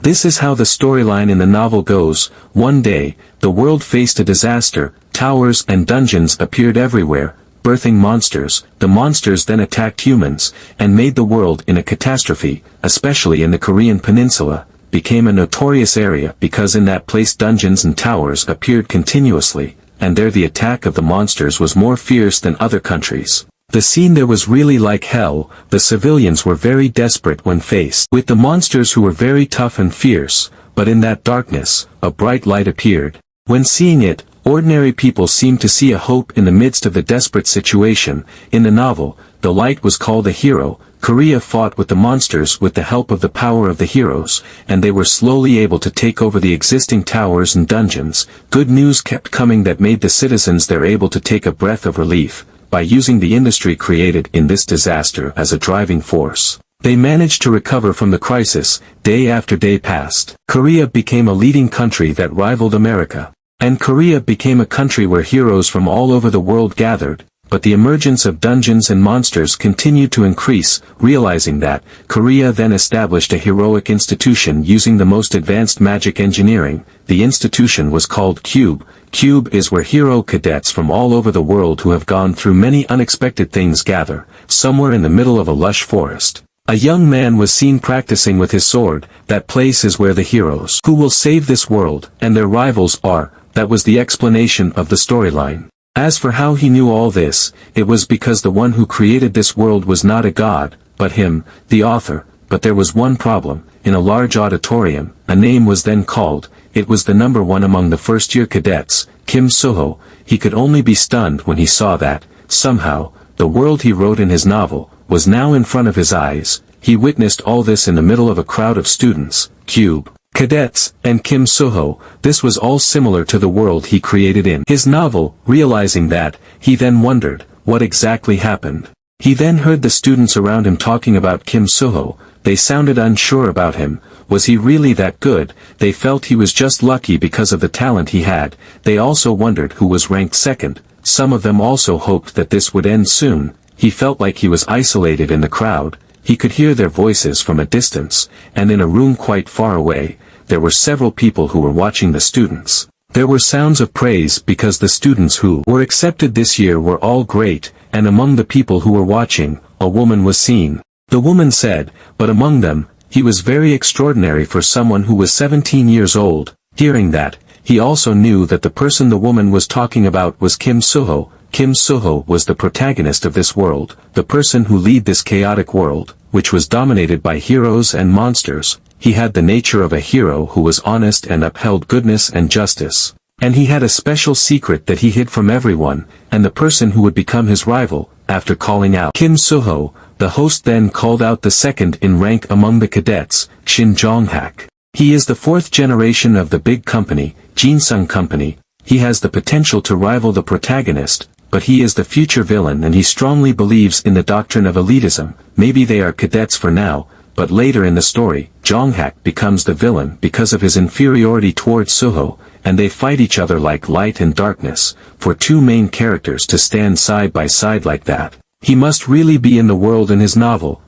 This is how the storyline in the novel goes. One day, the world faced a disaster, towers and dungeons appeared everywhere, birthing monsters. The monsters then attacked humans, and made the world in a catastrophe, especially in the Korean peninsula, became a notorious area because in that place dungeons and towers appeared continuously, and there the attack of the monsters was more fierce than other countries. The scene there was really like hell. The civilians were very desperate when faced with the monsters who were very tough and fierce, but in that darkness, a bright light appeared. When seeing it, ordinary people seemed to see a hope in the midst of the desperate situation. In the novel, the light was called a hero. Korea fought with the monsters with the help of the power of the heroes, and they were slowly able to take over the existing towers and dungeons. Good news kept coming that made the citizens there able to take a breath of relief. By using the industry created in this disaster as a driving force, they managed to recover from the crisis. Day after day passed. Korea became a leading country that rivaled America. And Korea became a country where heroes from all over the world gathered, but the emergence of dungeons and monsters continued to increase. Realizing that, Korea then established a heroic institution using the most advanced magic engineering. The institution was called Cube. Cube is where hero cadets from all over the world who have gone through many unexpected things gather. Somewhere in the middle of a lush forest, a young man was seen practicing with his sword. That place is where the heroes who will save this world and their rivals are. That was the explanation of the storyline. As for how he knew all this, it was because the one who created this world was not a god, but him, the author. But there was one problem. In a large auditorium, a name was then called. It was the number one among the first-year cadets, Kim Suho. He could only be stunned when he saw that, somehow, the world he wrote in his novel, was now in front of his eyes. He witnessed all this in the middle of a crowd of students, Cube, cadets, and Kim Suho. This was all similar to the world he created in his novel. Realizing that, he then wondered, what exactly happened? He then heard the students around him talking about Kim Suho. They sounded unsure about him. Was he really that good? They felt he was just lucky because of the talent he had. They also wondered who was ranked second. Some of them also hoped that this would end soon. He felt like he was isolated in the crowd. He could hear their voices from a distance, and in a room quite far away, there were several people who were watching the students. There were sounds of praise because the students who were accepted this year were all great, and among the people who were watching, a woman was seen. The woman said, but among them, he was very extraordinary for someone who was 17 years old. Hearing that, he also knew that the person the woman was talking about was Kim Suho. Kim Suho was the protagonist of this world, the person who led this chaotic world, which was dominated by heroes and monsters. He had the nature of a hero who was honest and upheld goodness and justice. And he had a special secret that he hid from everyone, and the person who would become his rival. After calling out Kim Suho, the host then called out the second in rank among the cadets, Shin Jong-hak. He is the fourth generation of the big company, Jinsung Company. He has the potential to rival the protagonist, but he is the future villain and he strongly believes in the doctrine of elitism. Maybe they are cadets for now, but later in the story, Jong-hak becomes the villain because of his inferiority towards Suho, and they fight each other like light and darkness. For two main characters to stand side by side like that, he must really be in the world in his novel.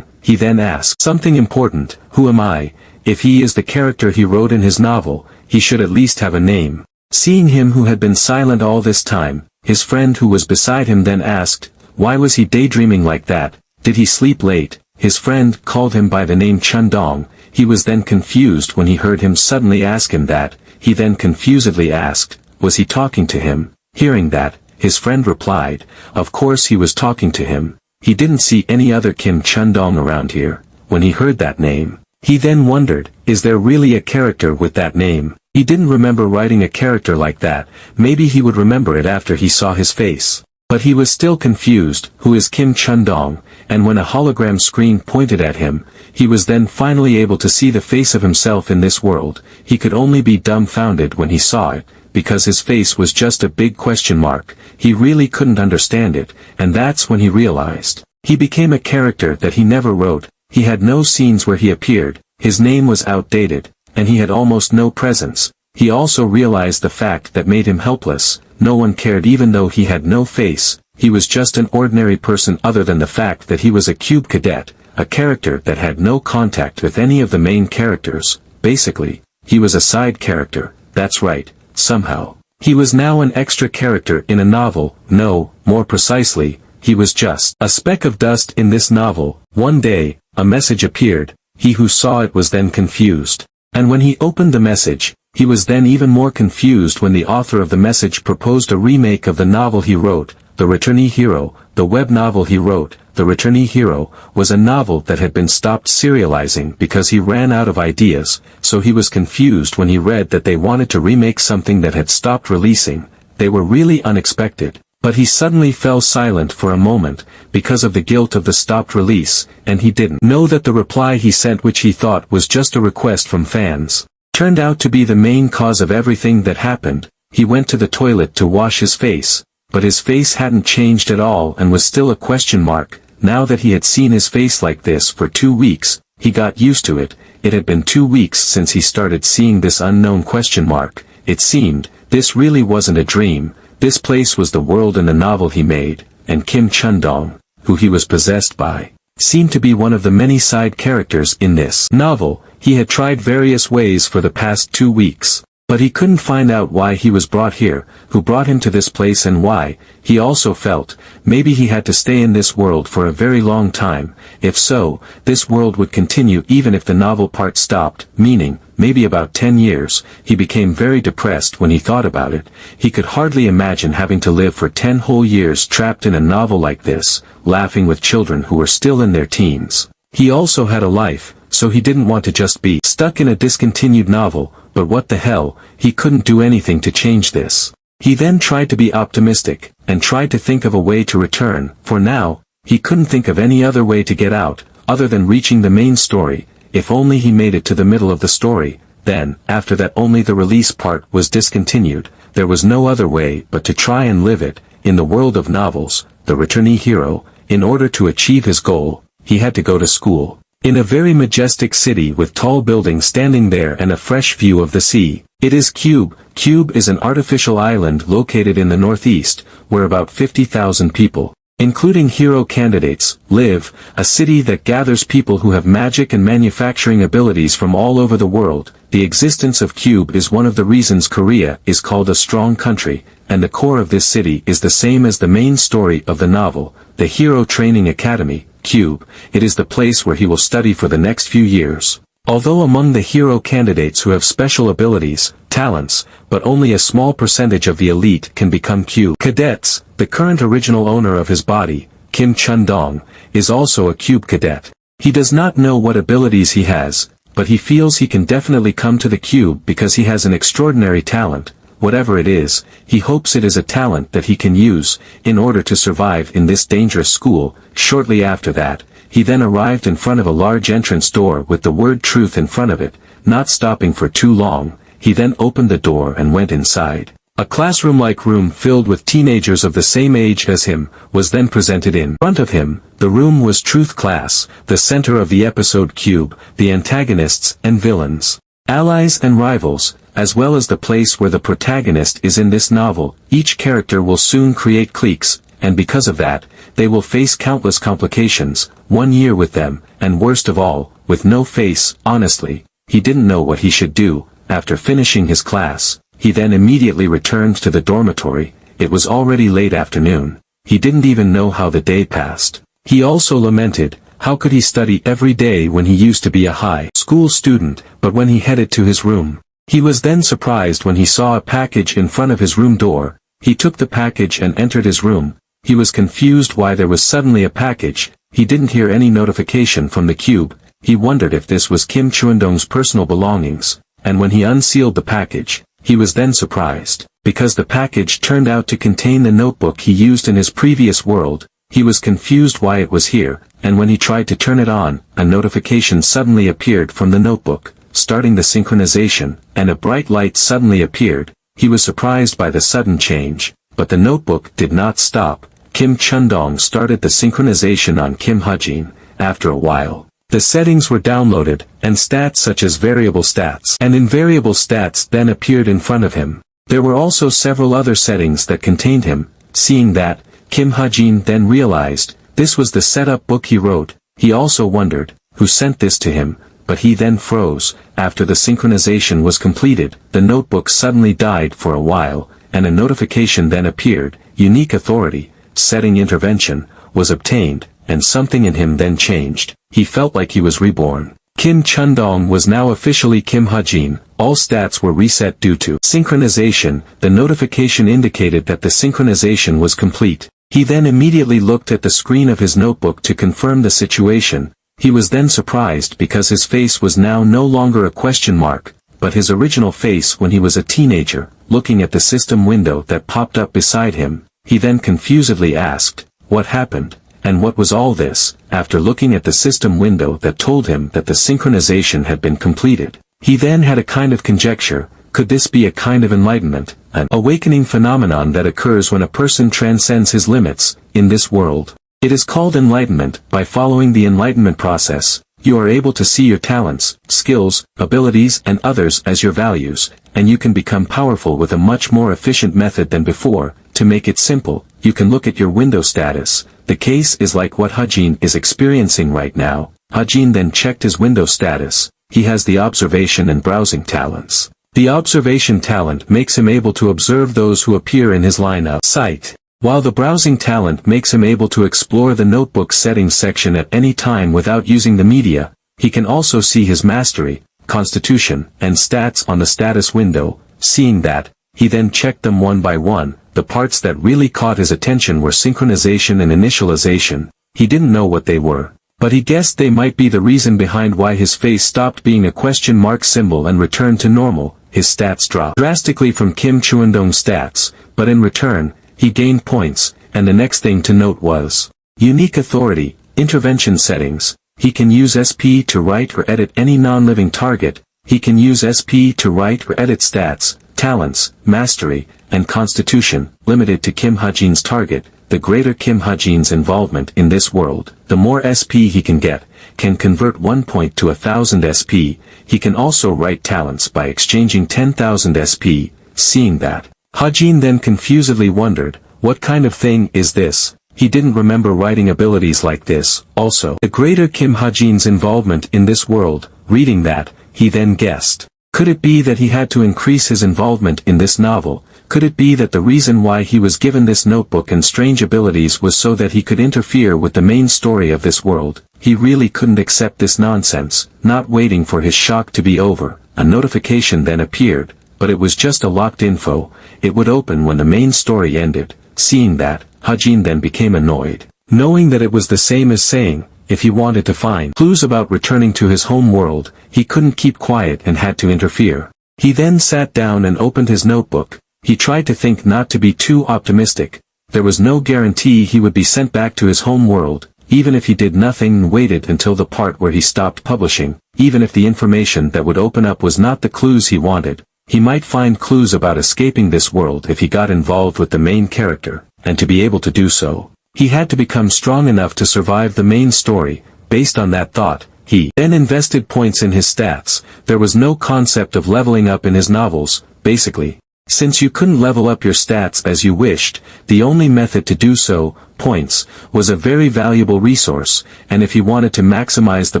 He then asks something important, who am I? If he is the character he wrote in his novel, he should at least have a name. Seeing him who had been silent all this time, his friend who was beside him then asked, why was he daydreaming like that? Did he sleep late? His friend called him by the name Chun-dong. He was then confused when he heard him suddenly ask him that. He then confusedly asked, was he talking to him? Hearing that, his friend replied, of course he was talking to him. He didn't see any other Kim Chun-dong around here. When he heard that name, he then wondered, is there really a character with that name? He didn't remember writing a character like that. Maybe he would remember it after he saw his face. But he was still confused, who is Kim Chun-dong? And when a hologram screen pointed at him, he was then finally able to see the face of himself in this world. He could only be dumbfounded when he saw it, because his face was just a big question mark. He really couldn't understand it, and that's when he realized. He became a character that he never wrote. He had no scenes where he appeared, his name was outdated, and he had almost no presence. He also realized the fact that made him helpless. No one cared even though he had no face. He was just an ordinary person other than the fact that he was a cube cadet, a character that had no contact with any of the main characters. basically, he was a side character, that's right, somehow. He was now an extra character in a novel, no, more precisely, he was just a speck of dust in this novel. One day, a message appeared, he who saw it was then confused. And when he opened the message, he was then even more confused when the author of the message proposed a remake of the novel he wrote, The Returnee Hero. The web novel he wrote, The Returnee Hero, was a novel that had been stopped serializing because he ran out of ideas, so he was confused when he read that they wanted to remake something that had stopped releasing. They were really unexpected, but he suddenly fell silent for a moment, because of the guilt of the stopped release, and he didn't know that the reply he sent, which he thought was just a request from fans, turned out to be the main cause of everything that happened. He went to the toilet to wash his face, but his face hadn't changed at all and was still a question mark. Now that he had seen his face like this for 2 weeks, he got used to it. It had been 2 weeks since he started seeing this unknown question mark. It seemed, this really wasn't a dream, this place was the world in the novel he made, and Kim Chun-dong, who he was possessed by, seemed to be one of the many side characters in this novel. He had tried various ways for the past 2 weeks, but he couldn't find out why he was brought here, who brought him to this place, and why. He also felt, maybe he had to stay in this world for a very long time. If so, this world would continue even if the novel part stopped, meaning, maybe about 10 years. He became very depressed when he thought about it. He could hardly imagine having to live for 10 whole years trapped in a novel like this, laughing with children who were still in their teens. He also had a life, so he didn't want to just be stuck in a discontinued novel. But what the hell, he couldn't do anything to change this. He then tried to be optimistic, and tried to think of a way to return. For now, he couldn't think of any other way to get out, other than reaching the main story. If only he made it to the middle of the story, then, after that only the release part was discontinued. There was no other way but to try and live it. In the world of novels, The Returnee Hero, in order to achieve his goal, he had to go to school. In a very majestic city with tall buildings standing there and a fresh view of the sea. It is Cube. Cube is an artificial island located in the northeast, where about 50,000 people, including hero candidates, live, a city that gathers people who have magic and manufacturing abilities from all over the world. The existence of Cube is one of the reasons Korea is called a strong country, and the core of this city is the same as the main story of the novel, the Hero Training Academy. Cube, it is the place where he will study for the next few years. Although among the hero candidates who have special abilities, talents, but only a small percentage of the elite can become Cube cadets, the current original owner of his body, Kim Chun-dong, is also a Cube cadet. He does not know what abilities he has, but he feels he can definitely come to the Cube because he has an extraordinary talent. Whatever it is, he hopes it is a talent that he can use, in order to survive in this dangerous school. Shortly after that, he then arrived in front of a large entrance door with the word truth in front of it. Not stopping for too long, he then opened the door and went inside. A classroom-like room filled with teenagers of the same age as him, was then presented in front of him. The room was Truth Class, the center of the episode Cube, the antagonists and villains, allies and rivals, as well as the place where the protagonist is in this novel. Each character will soon create cliques, and because of that, they will face countless complications. 1 year with them, and worst of all, with no face. Honestly, he didn't know what he should do. After finishing his class, he then immediately returned to the dormitory. It was already late afternoon. He didn't even know how the day passed. He also lamented, how could he study every day when he used to be a high school student? But when he headed to his room, he was then surprised when he saw a package in front of his room door. He took the package and entered his room. He was confused why there was suddenly a package. He didn't hear any notification from the Cube. He wondered if this was Kim Chun-dong's personal belongings, and when he unsealed the package, he was then surprised, because the package turned out to contain the notebook he used in his previous world. He was confused why it was here, and when he tried to turn it on, a notification suddenly appeared from the notebook, starting the synchronization, and a bright light suddenly appeared. He was surprised by the sudden change, but the notebook did not stop. Kim Chun-dong started the synchronization on Kim Hajin. After a while, the settings were downloaded, and stats such as variable stats and invariable stats then appeared in front of him. There were also several other settings that contained him. Seeing that, Kim Hajin then realized, this was the setup book he wrote. He also wondered, who sent this to him? but he then froze. After the synchronization was completed, the notebook suddenly died for a while, and a notification then appeared, unique authority, setting intervention, was obtained, and something in him then changed. He felt like he was reborn. Kim Chundong was now officially Kim Hajin. All stats were reset due to synchronization. The notification indicated that the synchronization was complete. He then immediately looked at the screen of his notebook to confirm the situation. He was then surprised because his face was now no longer a question mark, but his original face when he was a teenager, looking at the system window that popped up beside him. He then confusedly asked, "What happened? And what was all this?" After looking at the system window that told him that the synchronization had been completed, he then had a kind of conjecture. Could this be a kind of enlightenment, an awakening phenomenon that occurs when a person transcends his limits, in this world? It is called enlightenment. By following the enlightenment process, you are able to see your talents, skills, abilities and others as your values, and you can become powerful with a much more efficient method than before. To make it simple, you can look at your window status. The case is like what Hajin is experiencing right now. Hajin then checked his window status. He has the observation and browsing talents. The observation talent makes him able to observe those who appear in his line of sight, while the browsing talent makes him able to explore the notebook settings section at any time without using the media. He can also see his mastery, constitution, and stats on the status window. Seeing that, he then checked them one by one. The parts that really caught his attention were synchronization and initialization. He didn't know what they were, but he guessed they might be the reason behind why his face stopped being a question mark symbol and returned to normal. His stats dropped drastically from Kim Chundong's stats, but in return, he gained points, and the next thing to note was unique authority, intervention settings. He can use SP to write or edit any non-living target. He can use SP to write or edit stats, talents, mastery, and constitution, limited to Kim Hajin's target. The greater Kim Hajin's involvement in this world, the more SP he can get, can convert 1 point to 1,000 SP. He can also write talents by exchanging 10,000 SP. Seeing that, Hajin then confusedly wondered, what kind of thing is this? He didn't remember writing abilities like this. Also, the greater Kim Hajin's involvement in this world. Reading that, he then guessed. Could it be that he had to increase his involvement in this novel? Could it be that the reason why he was given this notebook and strange abilities was so that he could interfere with the main story of this world? He really couldn't accept this nonsense. Not waiting for his shock to be over, a notification then appeared, but it was just a locked info. It would open when the main story ended. Seeing that, Hajin then became annoyed, knowing that it was the same as saying, if he wanted to find clues about returning to his home world, he couldn't keep quiet and had to interfere. He then sat down and opened his notebook. He tried to think not to be too optimistic. There was no guarantee he would be sent back to his home world, even if he did nothing and waited until the part where he stopped publishing. Even if the information that would open up was not the clues he wanted, he might find clues about escaping this world if he got involved with the main character, and to be able to do so, he had to become strong enough to survive the main story. Based on that thought, he then invested points in his stats. There was no concept of leveling up in his novels, basically. Since you couldn't level up your stats as you wished, the only method to do so, points, was a very valuable resource, and if he wanted to maximize the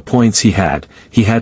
points he had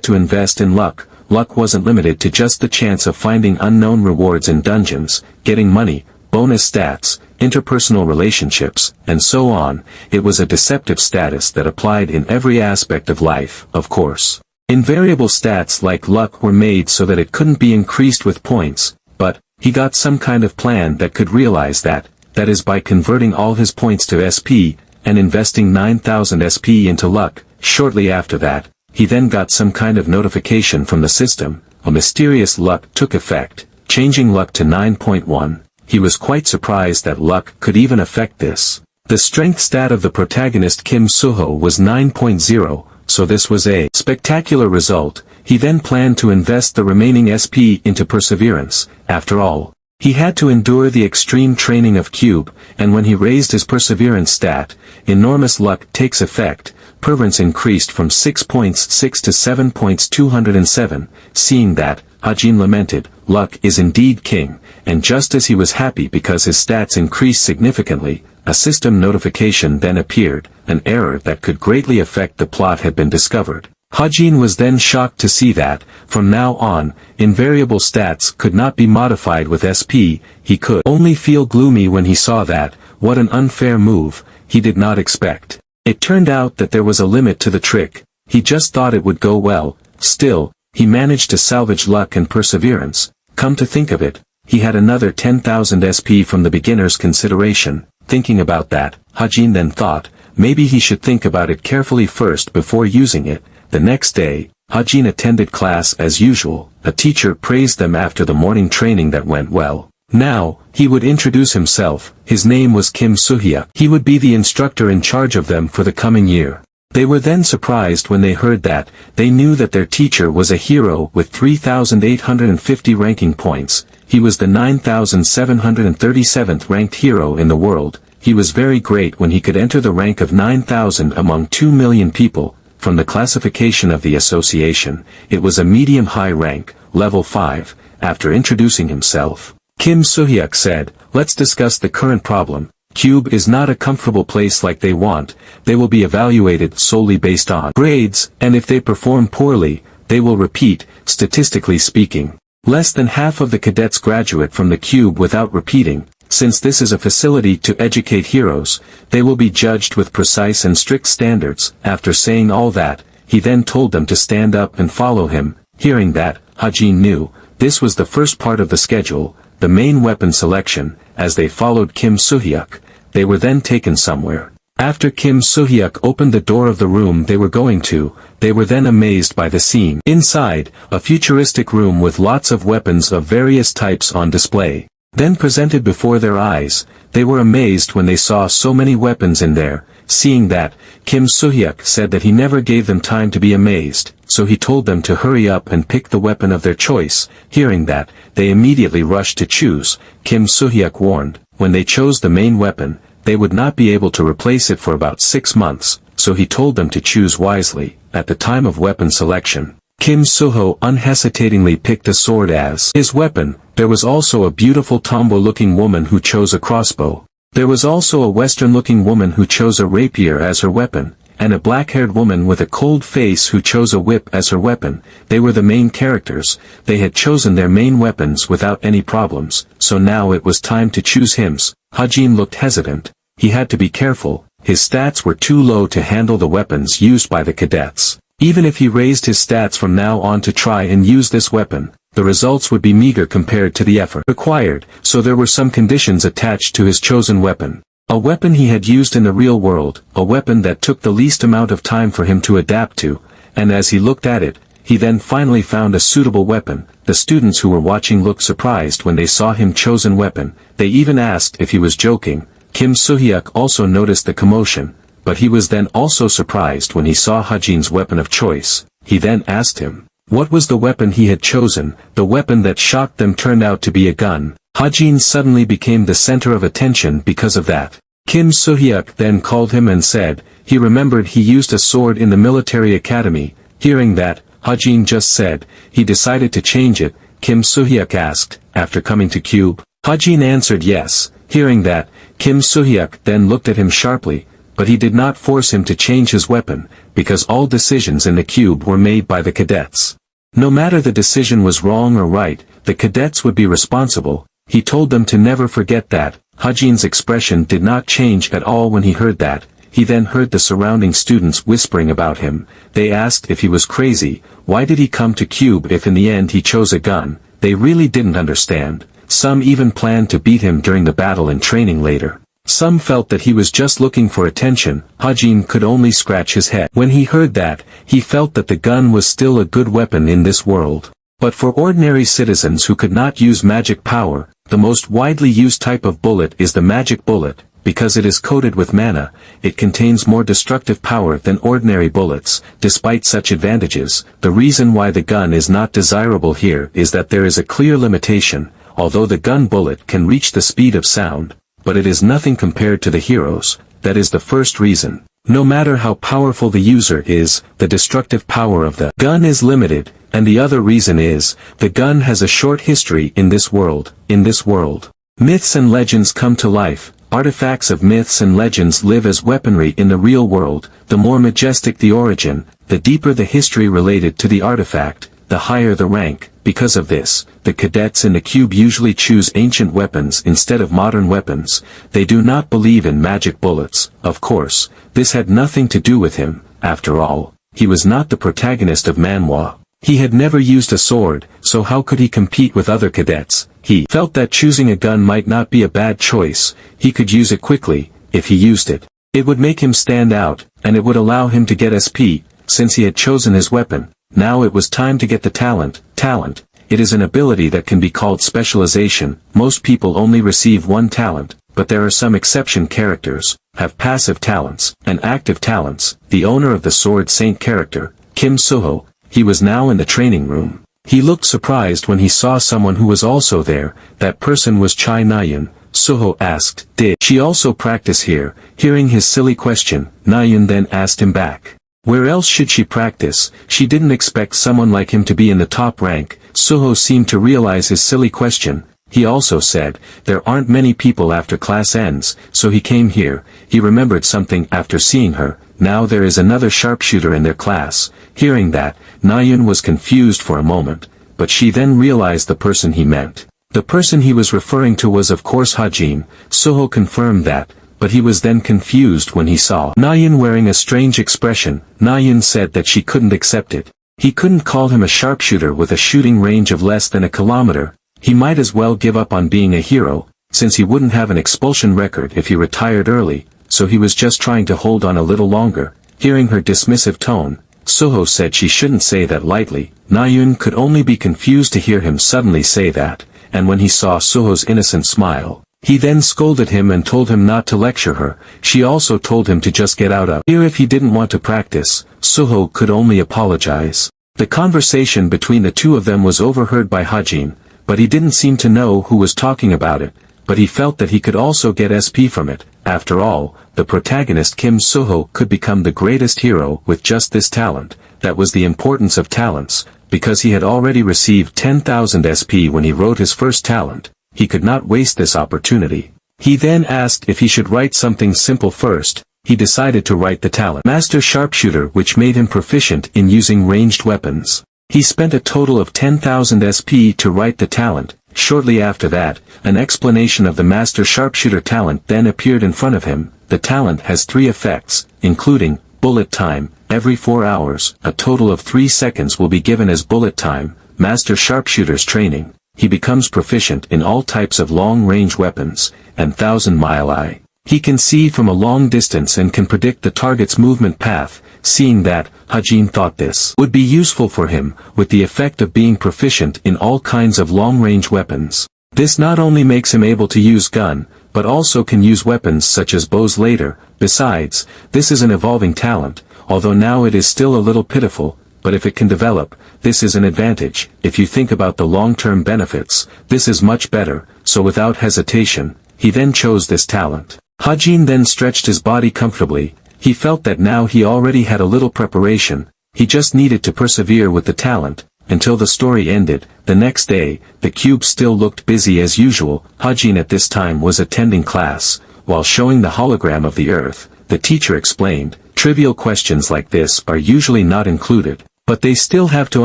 to invest in luck. Luck wasn't limited to just the chance of finding unknown rewards in dungeons, getting money, bonus stats, interpersonal relationships, and so on. It was a deceptive status that applied in every aspect of life, of course. Invariable stats like luck were made so that it couldn't be increased with points, but he got some kind of plan that could realize that is by converting all his points to SP, and investing 9,000 SP into luck. Shortly after that, he then got some kind of notification from the system. A mysterious luck took effect, changing luck to 9.1. He was quite surprised that luck could even affect this. The strength stat of the protagonist Kim Suho was 9.0, so this was a spectacular result. He then planned to invest the remaining SP into perseverance. After all, he had to endure the extreme training of Cube, and when he raised his perseverance stat, enormous luck takes effect. Perseverance increased from 6.6 to 7.207. Seeing that, Hajin lamented, luck is indeed king, and just as he was happy because his stats increased significantly, a system notification then appeared. An error that could greatly affect the plot had been discovered. Hajin was then shocked to see that, from now on, invariable stats could not be modified with SP, he could only feel gloomy when he saw that. What an unfair move, he did not expect. It turned out that there was a limit to the trick. He just thought it would go well. Still, he managed to salvage luck and perseverance. Come to think of it, he had another 10,000 SP from the beginner's consideration. Thinking about that, Hajin then thought, maybe he should think about it carefully first before using it. The next day, Hajin attended class as usual. A teacher praised them after the morning training that went well. Now, he would introduce himself. His name was Kim Suhyuk. He would be the instructor in charge of them for the coming year. They were then surprised when they heard that. They knew that their teacher was a hero with 3,850 ranking points. He was the 9,737th ranked hero in the world. He was very great when he could enter the rank of 9,000 among 2 million people. From the classification of the association, it was a medium-high rank, level 5. After introducing himself, Kim Suhyuk said, "Let's discuss the current problem. Cube is not a comfortable place like they want. They will be evaluated solely based on grades, and if they perform poorly, they will repeat. Statistically speaking, less than half of the cadets graduate from the Cube without repeating. Since this is a facility to educate heroes, they will be judged with precise and strict standards." After saying all that, he then told them to stand up and follow him. Hearing that, Hajin knew, this was the first part of the schedule, the main weapon selection. As they followed Kim Suhyuk, they were then taken somewhere. After Kim Suhyuk opened the door of the room they were going to, they were then amazed by the scene. Inside, a futuristic room with lots of weapons of various types on display. Then presented before their eyes, they were amazed when they saw so many weapons in there. Seeing that, Kim Suhyuk said that he never gave them time to be amazed, so he told them to hurry up and pick the weapon of their choice. Hearing that, they immediately rushed to choose. Kim Suhyuk warned, when they chose the main weapon, they would not be able to replace it for about 6 months, so he told them to choose wisely. At the time of weapon selection, Kim Suho unhesitatingly picked a sword as his weapon. There was also a beautiful tomboy-looking woman who chose a crossbow. There was also a western-looking woman who chose a rapier as her weapon, and a black-haired woman with a cold face who chose a whip as her weapon. They were the main characters. They had chosen their main weapons without any problems, so now it was time to choose hymns. Hajin looked hesitant. He had to be careful. His stats were too low to handle the weapons used by the cadets. Even if he raised his stats from now on to try and use this weapon, the results would be meager compared to the effort required, so there were some conditions attached to his chosen weapon. A weapon he had used in the real world, a weapon that took the least amount of time for him to adapt to, and as he looked at it, he then finally found a suitable weapon. The students who were watching looked surprised when they saw him chosen weapon. They even asked if he was joking. Kim Suhyuk also noticed the commotion, but he was then also surprised when he saw Hajin's weapon of choice. He then asked him, what was the weapon he had chosen? The weapon that shocked them turned out to be a gun. Hajin suddenly became the center of attention because of that. Kim Suhyuk then called him and said, he remembered he used a sword in the military academy. Hearing that, Hajin just said, he decided to change it. Kim Suhyuk asked, after coming to Cube. Hajin answered yes. Hearing that, Kim Suhyuk then looked at him sharply, but he did not force him to change his weapon, because all decisions in the Cube were made by the cadets. No matter the decision was wrong or right, the cadets would be responsible. He told them to never forget that. Hajin's expression did not change at all when he heard that. He then heard the surrounding students whispering about him. They asked if he was crazy. Why did he come to Cube if in the end he chose a gun? They really didn't understand. Some even planned to beat him during the battle and training later. Some felt that he was just looking for attention. Hajin could only scratch his head. When he heard that, he felt that the gun was still a good weapon in this world. But for ordinary citizens who could not use magic power, the most widely used type of bullet is the magic bullet. Because it is coated with mana, it contains more destructive power than ordinary bullets. Despite such advantages, the reason why the gun is not desirable here is that there is a clear limitation. Although the gun bullet can reach the speed of sound, but it is nothing compared to the heroes. That is the first reason. No matter how powerful the user is, the destructive power of the gun is limited, and the other reason is, the gun has a short history in this world. In this world, myths and legends come to life. Artifacts of myths and legends live as weaponry in the real world. The more majestic the origin, the deeper the history related to the artifact, the higher the rank. Because of this, the cadets in the cube usually choose ancient weapons instead of modern weapons. They do not believe in magic bullets. Of course, this had nothing to do with him. After all, he was not the protagonist of Manhwa. He had never used a sword, so how could he compete with other cadets? He felt that choosing a gun might not be a bad choice. He could use it quickly. If he used it, it would make him stand out, and it would allow him to get SP, since he had chosen his weapon. Now it was time to get the talent. Talent. It is an ability that can be called specialization. Most people only receive one talent, but there are some exception characters, have passive talents, and active talents. The owner of the Sword Saint character, Kim Suho, he was now in the training room. He looked surprised when he saw someone who was also there. That person was Chai Nayun. Suho asked, "Did she also practice here?" Hearing his silly question, Nayun then asked him back, where else should she practice? She didn't expect someone like him to be in the top rank. Suho seemed to realize his silly question. He also said, there aren't many people after class ends, so he came here. He remembered something after seeing her. Now there is another sharpshooter in their class. Hearing that, Nayun was confused for a moment, but she then realized the person he meant. The person he was referring to was of course Hajin. Suho confirmed that, but he was then confused when he saw Nayun wearing a strange expression. Nayun said that she couldn't accept it. He couldn't call him a sharpshooter with a shooting range of less than a kilometer. He might as well give up on being a hero, since he wouldn't have an expulsion record if he retired early, so he was just trying to hold on a little longer. Hearing her dismissive tone, Suho said she shouldn't say that lightly. Nayun could only be confused to hear him suddenly say that, and when he saw Suho's innocent smile, he then scolded him and told him not to lecture her. She also told him to just get out of here if he didn't want to practice. Suho could only apologize. The conversation between the two of them was overheard by Hajin, but he didn't seem to know who was talking about it, but he felt that he could also get SP from it. After all, the protagonist Kim Suho could become the greatest hero with just this talent. That was the importance of talents, because he had already received 10,000 SP when he wrote his first talent. He could not waste this opportunity. He then asked if he should write something simple first. He decided to write the talent Master Sharpshooter, which made him proficient in using ranged weapons. He spent a total of 10,000 SP to write the talent. Shortly after that, an explanation of the Master Sharpshooter talent then appeared in front of him. The talent has 3 effects, including bullet time. Every 4 hours, a total of 3 seconds will be given as bullet time. Master Sharpshooter's training. He becomes proficient in all types of long-range weapons, and 1,000-mile eye. He can see from a long distance and can predict the target's movement path. Seeing that, Hajin thought this would be useful for him, with the effect of being proficient in all kinds of long-range weapons. This not only makes him able to use gun, but also can use weapons such as bows later. Besides, this is an evolving talent, although now it is still a little pitiful, but if it can develop, this is an advantage. If you think about the long-term benefits, this is much better. So without hesitation, he then chose this talent. Hajin then stretched his body comfortably. He felt that now he already had a little preparation. He just needed to persevere with the talent, until the story ended. The next day, the cube still looked busy as usual. Hajin at this time was attending class. While showing the hologram of the Earth, the teacher explained, trivial questions like this are usually not included, but they still have to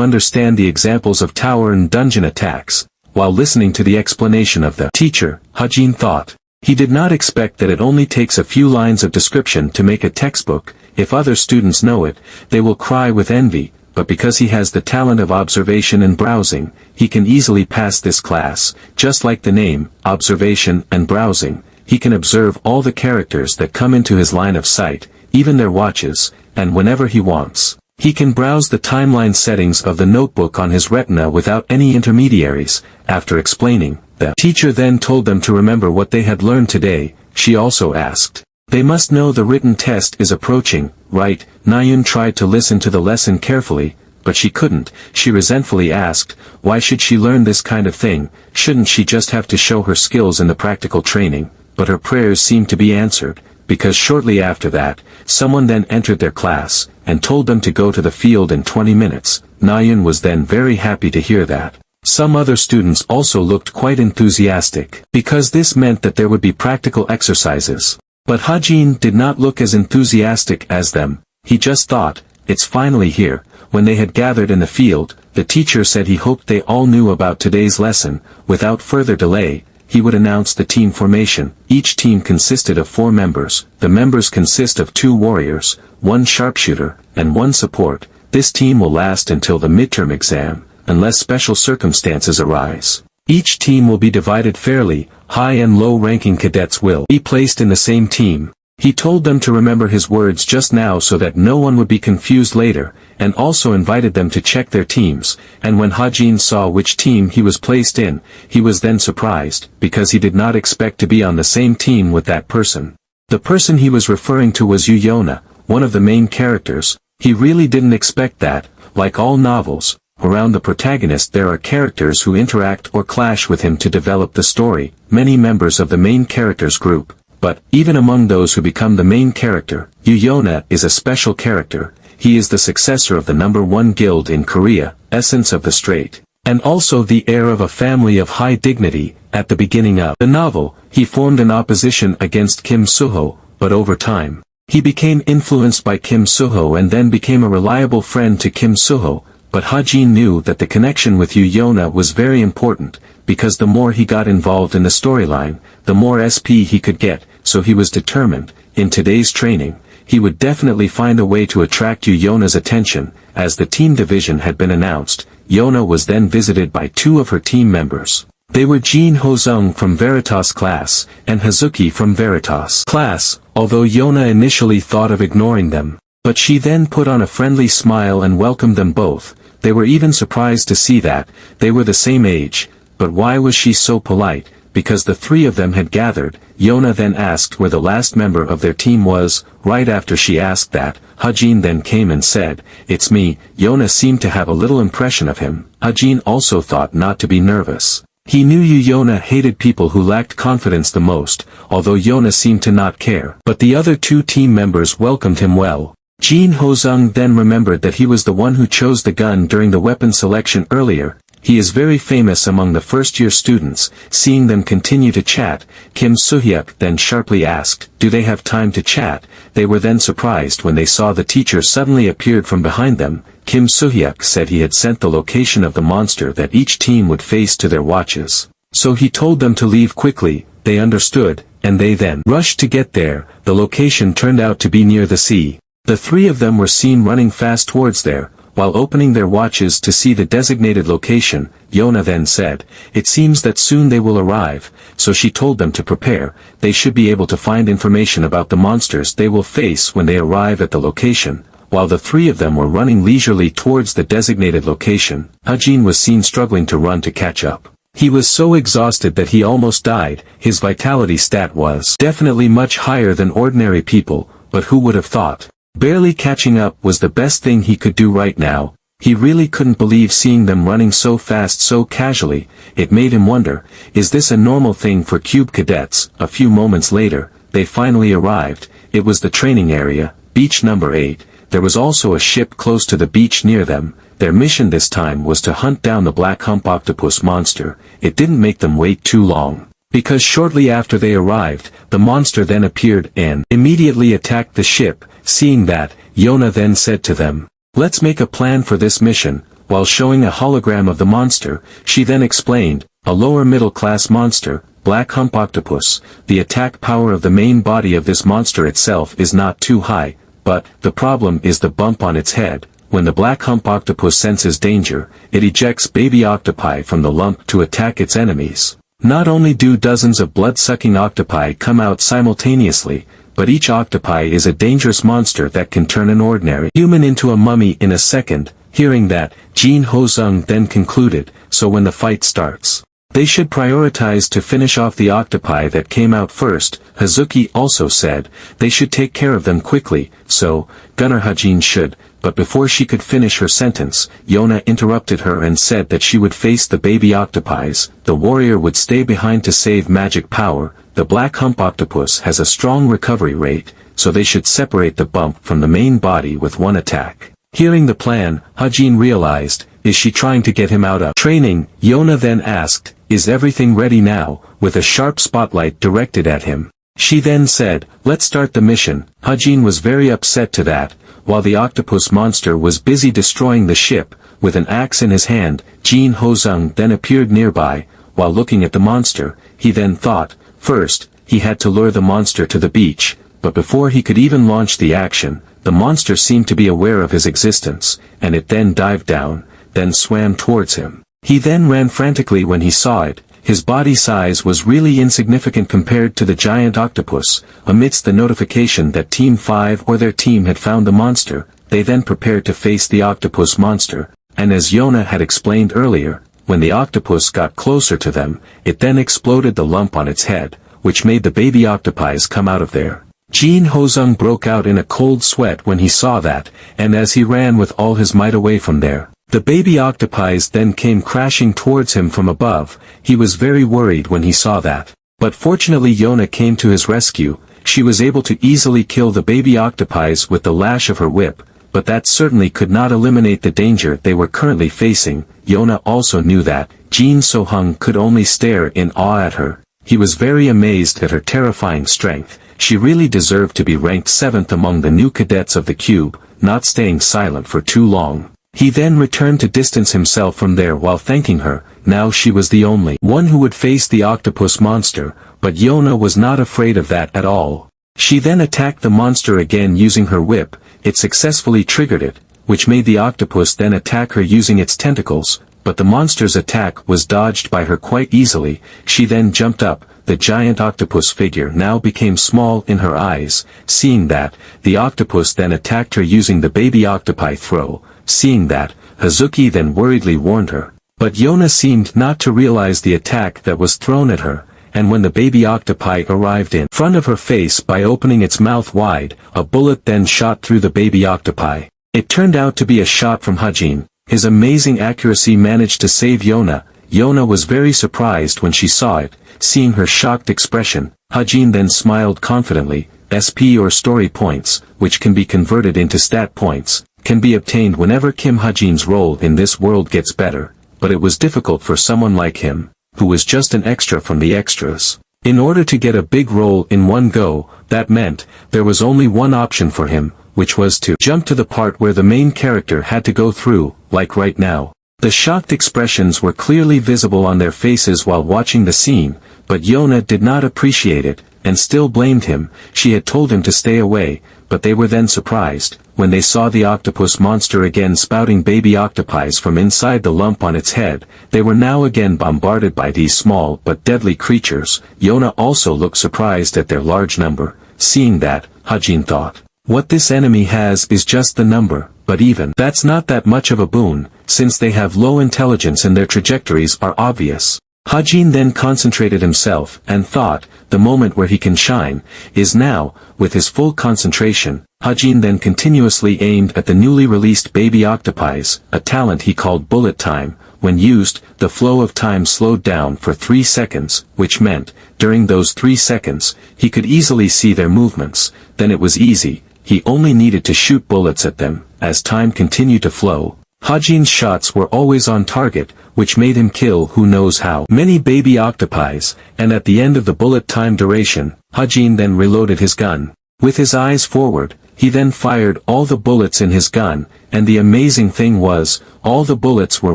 understand the examples of tower and dungeon attacks. While listening to the explanation of the teacher, Hajin thought, he did not expect that it only takes a few lines of description to make a textbook. If other students know it, they will cry with envy, but because he has the talent of observation and browsing, he can easily pass this class. Just like the name, observation and browsing, he can observe all the characters that come into his line of sight, even their watches, and whenever he wants. He can browse the timeline settings of the notebook on his retina without any intermediaries. After explaining, the teacher then told them to remember what they had learned today. She also asked, they must know the written test is approaching, right? Nayun tried to listen to the lesson carefully, but she couldn't. She resentfully asked, why should she learn this kind of thing? Shouldn't she just have to show her skills in the practical training? But her prayers seemed to be answered, because shortly after that, someone then entered their class, and told them to go to the field in 20 minutes. Nayun was then very happy to hear that. Some other students also looked quite enthusiastic, because this meant that there would be practical exercises. But Hajin did not look as enthusiastic as them. He just thought, it's finally here. When they had gathered in the field, the teacher said he hoped they all knew about today's lesson. Without further delay, he would announce the team formation. Each team consisted of 4 members. The members consist of 2 warriors, 1 sharpshooter, and 1 support. This team will last until the midterm exam, unless special circumstances arise. Each team will be divided fairly. High and low-ranking cadets will be placed in the same team. He told them to remember his words just now so that no one would be confused later, and also invited them to check their teams, and when Hajin saw which team he was placed in, he was then surprised, because he did not expect to be on the same team with that person. The person he was referring to was Yuyona, one of the main characters. He really didn't expect that. Like all novels, around the protagonist there are characters who interact or clash with him to develop the story, many members of the main character's group. But, even among those who become the main character, Yuyona is a special character. He is the successor of the #1 guild in Korea, essence of the straight, and also the heir of a family of high dignity. At the beginning of the novel, he formed an opposition against Kim Suho, but over time, he became influenced by Kim Suho and then became a reliable friend to Kim Suho. But Hajin knew that the connection with Yuyona was very important, because the more he got involved in the storyline, the more SP he could get, so he was determined. In today's training, he would definitely find a way to attract Yuyona's attention. As the team division had been announced, Yona was then visited by 2 of her team members. They were Jin Hozung from Veritas class, and Hazuki from Veritas class, although Yona initially thought of ignoring them. But she then put on a friendly smile and welcomed them both. They were even surprised to see that they were the same age. But why was she so polite? Because the 3 of them had gathered. Yona then asked where the last member of their team was. Right after she asked that, Hajin then came and said, "It's me." Yona seemed to have a little impression of him. Hajin also thought not to be nervous. He knew Yuyona hated people who lacked confidence the most, although Yona seemed to not care. But the other 2 team members welcomed him well. Jin Hozung then remembered that he was the one who chose the gun during the weapon selection earlier. He is very famous among the first-year students. Seeing them continue to chat, Kim Suhyuk then sharply asked, "Do they have time to chat?" They were then surprised when they saw the teacher suddenly appeared from behind them. Kim Suhyuk said he had sent the location of the monster that each team would face to their watches. So he told them to leave quickly. They understood, and they then rushed to get there. The location turned out to be near the sea. The 3 of them were seen running fast towards there. While opening their watches to see the designated location, Yona then said, "It seems that soon they will arrive," so she told them to prepare. They should be able to find information about the monsters they will face when they arrive at the location. While the 3 of them were running leisurely towards the designated location, Hajin was seen struggling to run to catch up. He was so exhausted that he almost died. His vitality stat was definitely much higher than ordinary people, but who would have thought? Barely catching up was the best thing he could do right now. He really couldn't believe seeing them running so fast so casually. It made him wonder, is this a normal thing for cube cadets? A few moments later, they finally arrived. It was the training area, beach number 8. There was also a ship close to the beach near them. Their mission this time was to hunt down the black hump octopus monster. It didn't make them wait too long, because shortly after they arrived, the monster then appeared and immediately attacked the ship. Seeing that, Yona then said to them, "Let's make a plan for this mission." While showing a hologram of the monster, she then explained, "A lower middle class monster, black hump octopus. The attack power of the main body of this monster itself is not too high, but the problem is the bump on its head. When the black hump octopus senses danger, it ejects baby octopi from the lump to attack its enemies. Not only do dozens of blood-sucking octopi come out simultaneously, but each octopi is a dangerous monster that can turn an ordinary human into a mummy in a second." Hearing that, Jin Hozung then concluded, "So when the fight starts, they should prioritize to finish off the octopi that came out first." Hazuki also said, "They should take care of them quickly, so, Gunner Hajin should," but before she could finish her sentence, Yona interrupted her and said that she would face the baby octopis. The warrior would stay behind to save magic power. The black hump octopus has a strong recovery rate, so they should separate the bump from the main body with one attack. Hearing the plan, Hajin realized, is she trying to get him out of training? Yona then asked, "Is everything ready now?" with a sharp spotlight directed at him. She then said, "Let's start the mission." Hajin was very upset to that. while the octopus monster was busy destroying the ship, with an axe in his hand, Jin Hozung then appeared nearby. While looking at the monster, he then thought, first, he had to lure the monster to the beach, but before he could even launch the action, the monster seemed to be aware of his existence, and it then dived down, then swam towards him. He then ran frantically when he saw it. His body size was really insignificant compared to the giant octopus. Amidst the notification that Team 5 or their team had found the monster, they then prepared to face the octopus monster, and as Yona had explained earlier, when the octopus got closer to them, it then exploded the lump on its head, which made the baby octopies come out of there. Jin Hozung broke out in a cold sweat when he saw that, and as he ran with all his might away from there, the baby octopies then came crashing towards him from above. He was very worried when he saw that. But fortunately Yona came to his rescue. She was able to easily kill the baby octopies with the lash of her whip, but that certainly could not eliminate the danger they were currently facing. Yona also knew that Jin So-hung could only stare in awe at her. He was very amazed at her terrifying strength. She really deserved to be ranked 7th among the new cadets of the cube, not staying silent for too long. He then returned to distance himself from there while thanking her. Now she was the only one who would face the octopus monster, but Yona was not afraid of that at all. She then attacked the monster again using her whip. It successfully triggered it, which made the octopus then attack her using its tentacles, but the monster's attack was dodged by her quite easily. She then jumped up. The giant octopus figure now became small in her eyes. Seeing that, the octopus then attacked her using the baby octopi throw. Seeing that, Hazuki then worriedly warned her. But Yona seemed not to realize the attack that was thrown at her, and when the baby octopi arrived in front of her face by opening its mouth wide, a bullet then shot through the baby octopi. It turned out to be a shot from Hajin. His amazing accuracy managed to save Yona. Yona was very surprised when she saw it. Seeing her shocked expression, Hajin then smiled confidently. SP or story points, which can be converted into stat points, can be obtained whenever Kim Hajin's role in this world gets better, but it was difficult for someone like him, who was just an extra from the extras. In order to get a big role in one go, that meant there was only one option for him, which was to jump to the part where the main character had to go through, like right now. The shocked expressions were clearly visible on their faces while watching the scene, but Yona did not appreciate it, and still blamed him. She had told him to stay away, but they were then surprised, when they saw the octopus monster again spouting baby octopies from inside the lump on its head. They were now again bombarded by these small but deadly creatures. Yona also looked surprised at their large number. Seeing that, Hajin thought, what this enemy has is just the number, but even that's not that much of a boon, since they have low intelligence and their trajectories are obvious. Hajin then concentrated himself and thought, the moment where he can shine is now. With his full concentration, Hajin then continuously aimed at the newly released baby octopies, a talent he called bullet time. When used, the flow of time slowed down for 3 seconds, which meant, during those 3 seconds, he could easily see their movements. Then it was easy, he only needed to shoot bullets at them. As time continued to flow, Hajin's shots were always on target, which made him kill who knows how many baby octopies, and at the end of the bullet time duration, Hajin then reloaded his gun. With his eyes forward, he then fired all the bullets in his gun, and the amazing thing was, all the bullets were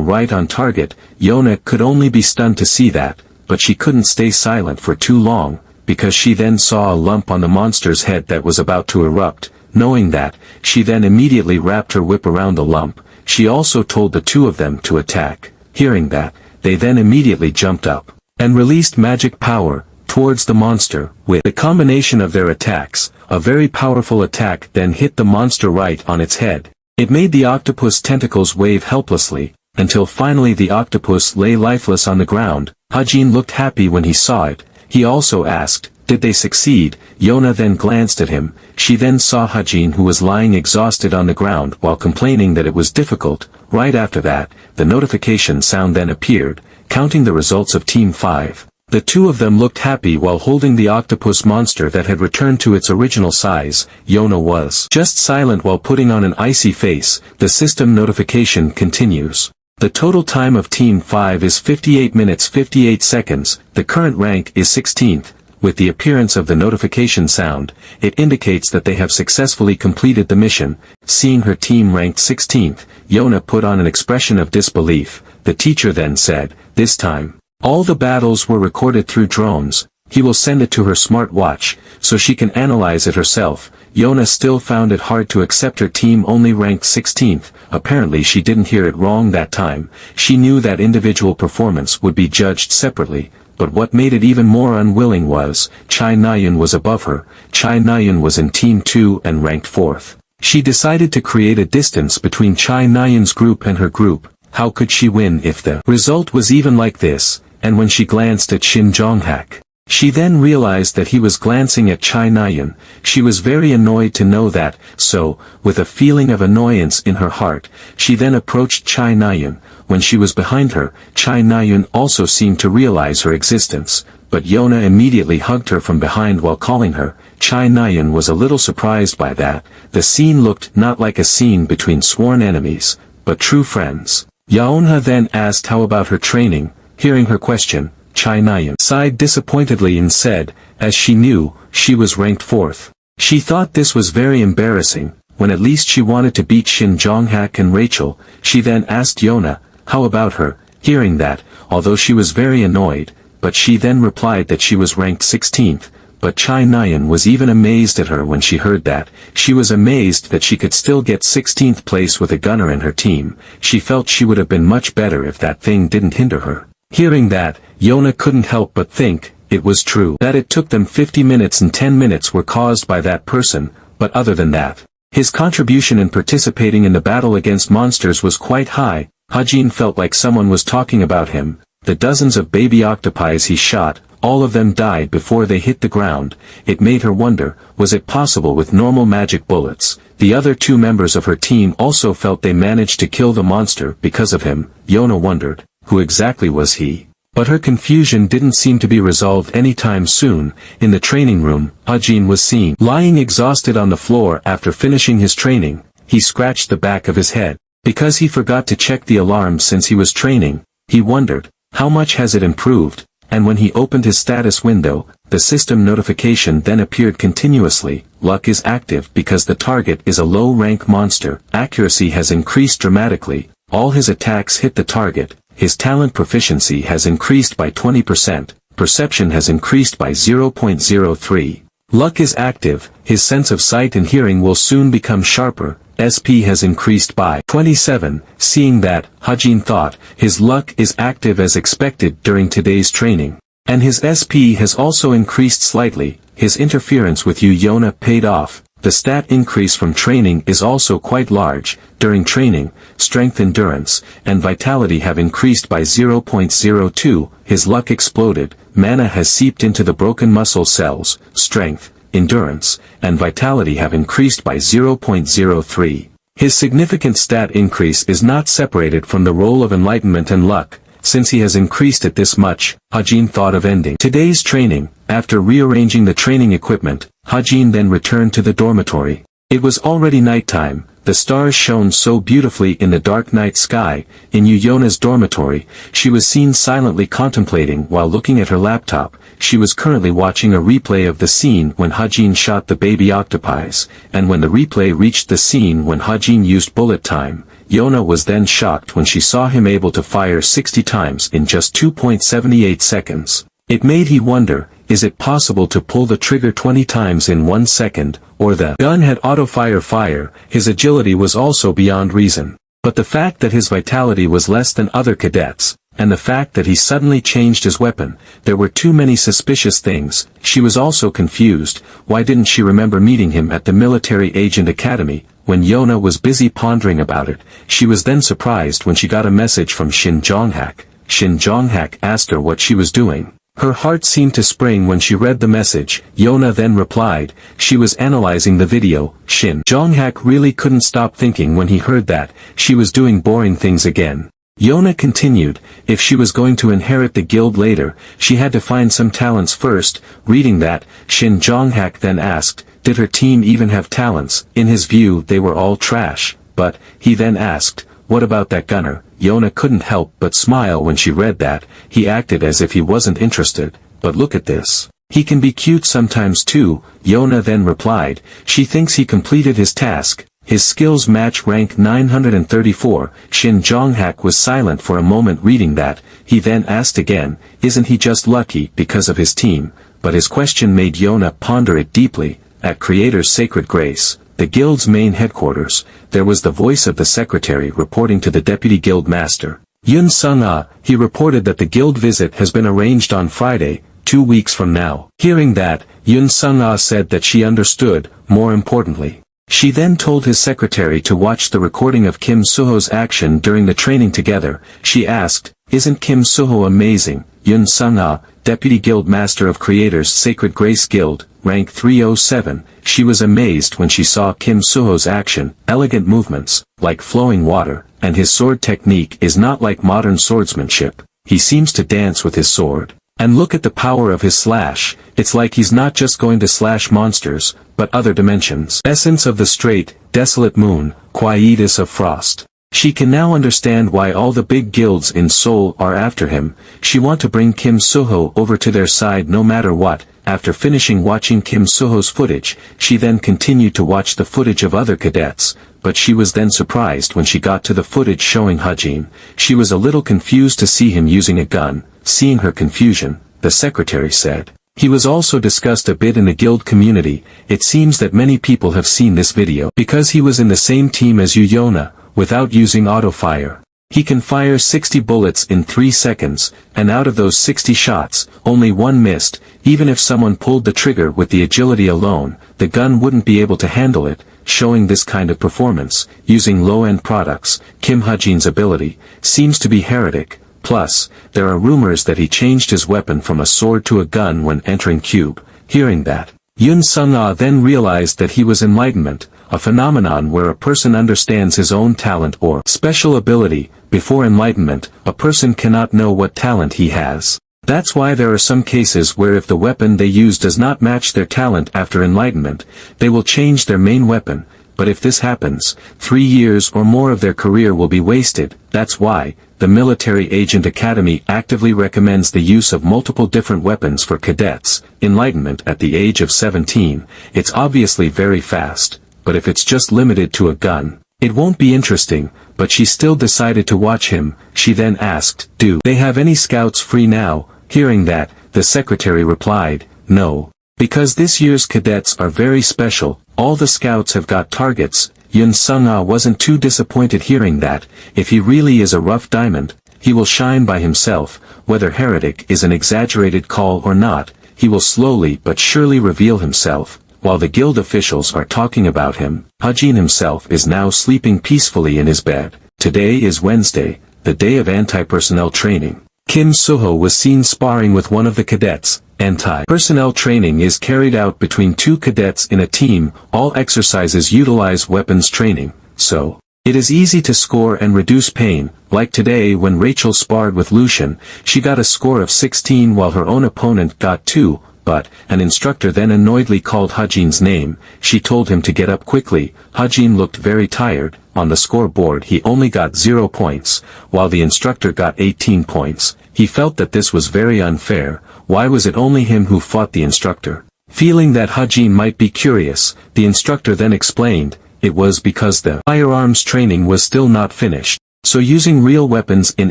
right on target. Yona could only be stunned to see that, but she couldn't stay silent for too long, because she then saw a lump on the monster's head that was about to erupt. Knowing that, she then immediately wrapped her whip around the lump. She also told the two of them to attack. Hearing that, they then immediately jumped up and released magic power towards the monster. With the combination of their attacks, a very powerful attack then hit the monster right on its head. It made the octopus tentacles wave helplessly, until finally the octopus lay lifeless on the ground. Hajin looked happy when he saw it. He also asked, did they succeed? Yona then glanced at him. She then saw Hajin, who was lying exhausted on the ground while complaining that it was difficult. Right after that, the notification sound then appeared, counting the results of Team 5. The two of them looked happy while holding the octopus monster that had returned to its original size. Yona was just silent while putting on an icy face. The system notification continues. The total time of Team 5 is 58 minutes 58 seconds. The current rank is 16th. with the appearance of the notification sound, it indicates that they have successfully completed the mission. Seeing her team ranked 16th, Yona put on an expression of disbelief. The teacher then said, "This time, all the battles were recorded through drones. He will send it to her smart watch, so she can analyze it herself." Yona still found it hard to accept her team only ranked 16th. Apparently she didn't hear it wrong that time. She knew that individual performance would be judged separately, but what made it even more unwilling was, Chai Nayun was above her. Chai Nayun was in Team 2 and ranked 4th. She decided to create a distance between Chai Nayun's group and her group. How could she win if the result was even like this? And when she glanced at Shin Jonghak, she then realized that he was glancing at Chai Nayun. She was very annoyed to know that, so, with a feeling of annoyance in her heart, she then approached Chai Nayun. When she was behind her, Chai Nayun also seemed to realize her existence, but Yona immediately hugged her from behind while calling her. Chai Nayun was a little surprised by that. The scene looked not like a scene between sworn enemies, but true friends. Yaonha then asked how about her training. Hearing her question, Chai Nayun sighed disappointedly and said, as she knew, she was ranked 4th. She thought this was very embarrassing, when at least she wanted to beat Shin Jonghak and Rachel. She then asked Yona, how about her? Hearing that, although she was very annoyed, but she then replied that she was ranked 16th, but Chai Nayun was even amazed at her when she heard that. She was amazed that she could still get 16th place with a gunner in her team. She felt she would have been much better if that thing didn't hinder her. Hearing that, Yona couldn't help but think, it was true that it took them 50 minutes and 10 minutes were caused by that person, but other than that, his contribution in participating in the battle against monsters was quite high. Hajin felt like someone was talking about him. The dozens of baby octopi he shot, all of them died before they hit the ground. It made her wonder, was it possible with normal magic bullets? The other 2 members of her team also felt they managed to kill the monster because of him. Yona wondered, who exactly was he? But her confusion didn't seem to be resolved anytime soon. In the training room, Hajin was seen lying exhausted on the floor after finishing his training. He scratched the back of his head. Because he forgot to check the alarm since he was training, he wondered, how much has it improved? And when he opened his status window, the system notification then appeared continuously. Luck is active because the target is a low-rank monster. Accuracy has increased dramatically. All his attacks hit the target. His talent proficiency has increased by 20%. Perception has increased by 0.03. Luck is active. His sense of sight and hearing will soon become sharper. SP has increased by 27. Seeing that, Hajin thought, his luck is active as expected during today's training. And his SP has also increased slightly. His interference with Yona paid off. The stat increase from training is also quite large. During training, strength, endurance, and vitality have increased by 0.02. His luck exploded. Mana has seeped into the broken muscle cells. Strength, endurance, and vitality have increased by 0.03. His significant stat increase is not separated from the role of enlightenment and luck. Since he has increased it this much, Hajin thought of ending today's training. After rearranging the training equipment, Hajin then returned to the dormitory. It was already nighttime. The stars shone so beautifully in the dark night sky. In Yona's dormitory, she was seen silently contemplating while looking at her laptop. She was currently watching a replay of the scene when Hajin shot the baby octopi, and when the replay reached the scene when Hajin used bullet time, Yona was then shocked when she saw him able to fire 60 times in just 2.78 seconds. It made he wonder, is it possible to pull the trigger 20 times in 1 second, or the gun had auto-fire? His agility was also beyond reason. But the fact that his vitality was less than other cadets, and the fact that he suddenly changed his weapon, there were too many suspicious things. She was also confused. Why didn't she remember meeting him at the Military Agent Academy? When Yona was busy pondering about it, she was then surprised when she got a message from Shin Jonghak. Shin Jonghak asked her what she was doing. Her heart seemed to spring when she read the message. Yona then replied, she was analyzing the video. Shin Jonghak really couldn't stop thinking when he heard that. She was doing boring things again. Yona continued, if she was going to inherit the guild later, she had to find some talents first. Reading that, Shin Jonghak then asked, did her team even have talents? In his view they were all trash. But, he then asked, what about that gunner? Yona couldn't help but smile when she read that. He acted as if he wasn't interested. But look at this. He can be cute sometimes too, Yona then replied. She thinks he completed his task. His skills match rank 934, Shin Jonghak was silent for a moment reading that. He then asked again, isn't he just lucky because of his team? But his question made Yona ponder it deeply. At Creator's Sacred Grace, the guild's main headquarters, there was the voice of the secretary reporting to the deputy guild master. Yun Sung-ah, he reported that the guild visit has been arranged on Friday, 2 weeks from now. Hearing that, Yun Sung-ah said that she understood, more importantly. She then told his secretary to watch the recording of Kim Suho's action during the training together. She asked, isn't Kim Suho amazing? Yun Sung-ah, Deputy Guild Master of Creator's Sacred Grace Guild, rank 307, she was amazed when she saw Kim Suho's action, elegant movements, like flowing water, and his sword technique is not like modern swordsmanship. He seems to dance with his sword. And look at the power of his slash, it's like he's not just going to slash monsters, but other dimensions. Essence of the straight, desolate moon, quietus of frost. She can now understand why all the big guilds in Seoul are after him. She want to bring Kim Suho over to their side no matter what. After finishing watching Kim Suho's footage, she then continued to watch the footage of other cadets, but she was then surprised when she got to the footage showing Hajin. She was a little confused to see him using a gun. Seeing her confusion, the secretary said. He was also discussed a bit in the guild community. It seems that many people have seen this video because he was in the same team as Yuna, without using auto-fire. He can fire 60 bullets in 3 seconds, and out of those 60 shots, only one missed. Even if someone pulled the trigger with the agility alone, the gun wouldn't be able to handle it. Showing this kind of performance, using low-end products, Kim Hajin's ability, seems to be heretic. Plus, there are rumors that he changed his weapon from a sword to a gun when entering Cube. Hearing that, Yun Sung-ah then realized that he was enlightenment, a phenomenon where a person understands his own talent or special ability. Before enlightenment, a person cannot know what talent he has. That's why there are some cases where if the weapon they use does not match their talent after enlightenment, they will change their main weapon. But if this happens, 3 years or more of their career will be wasted. That's why, the Military Agent Academy actively recommends the use of multiple different weapons for cadets. Enlightenment at the age of 17, it's obviously very fast, but if it's just limited to a gun, it won't be interesting. But she still decided to watch him. She then asked, do they have any scouts free now? Hearing that, the secretary replied, no. Because this year's cadets are very special, all the scouts have got targets. Yun Sung-ah wasn't too disappointed hearing that. If he really is a rough diamond, he will shine by himself. Whether heretic is an exaggerated call or not, he will slowly but surely reveal himself. While the guild officials are talking about him, Hajin himself is now sleeping peacefully in his bed. Today is Wednesday, the day of anti-personnel training. Kim Suho was seen sparring with one of the cadets. Anti-personnel training is carried out between 2 cadets in a team. All exercises utilize weapons training, so it is easy to score and reduce pain. Like today when Rachel sparred with Lucian, she got a score of 16 while her own opponent got 2, but an instructor then annoyedly called Hajin's name. She told him to get up quickly. Hajin looked very tired. On the scoreboard he only got 0 points, while the instructor got 18 points. He felt that this was very unfair. Why was it only him who fought the instructor? Feeling that Hajin might be curious, the instructor then explained, it was because the firearms training was still not finished. So using real weapons in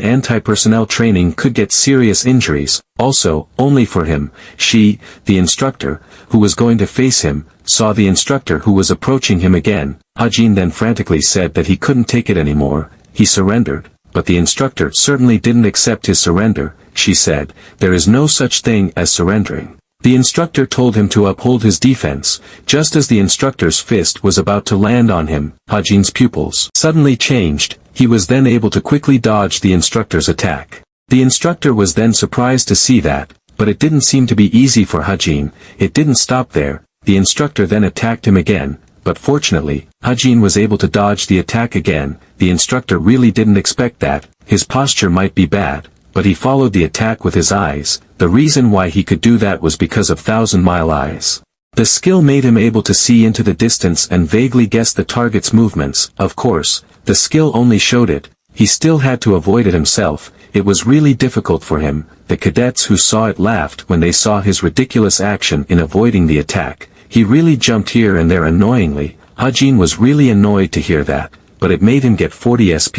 anti-personnel training could get serious injuries. Also, only for him, she, the instructor, who was going to face him, saw the instructor who was approaching him again. Hajin then frantically said that he couldn't take it anymore. He surrendered. But the instructor certainly didn't accept his surrender. She said, there is no such thing as surrendering. The instructor told him to uphold his defense. Just as the instructor's fist was about to land on him, Hajin's pupils suddenly changed. He was then able to quickly dodge the instructor's attack. The instructor was then surprised to see that, but it didn't seem to be easy for Hajin. It didn't stop there. The instructor then attacked him again, but fortunately, Hajin was able to dodge the attack again. The instructor really didn't expect that. His posture might be bad, but he followed the attack with his eyes. The reason why he could do that was because of 1,000-mile eyes. The skill made him able to see into the distance and vaguely guess the target's movements. Of course, the skill only showed it. He still had to avoid it himself. it was really difficult for him. The cadets who saw it laughed when they saw his ridiculous action in avoiding the attack. He really jumped here and there annoyingly. Hajin was really annoyed to hear that, but it made him get 40 SP.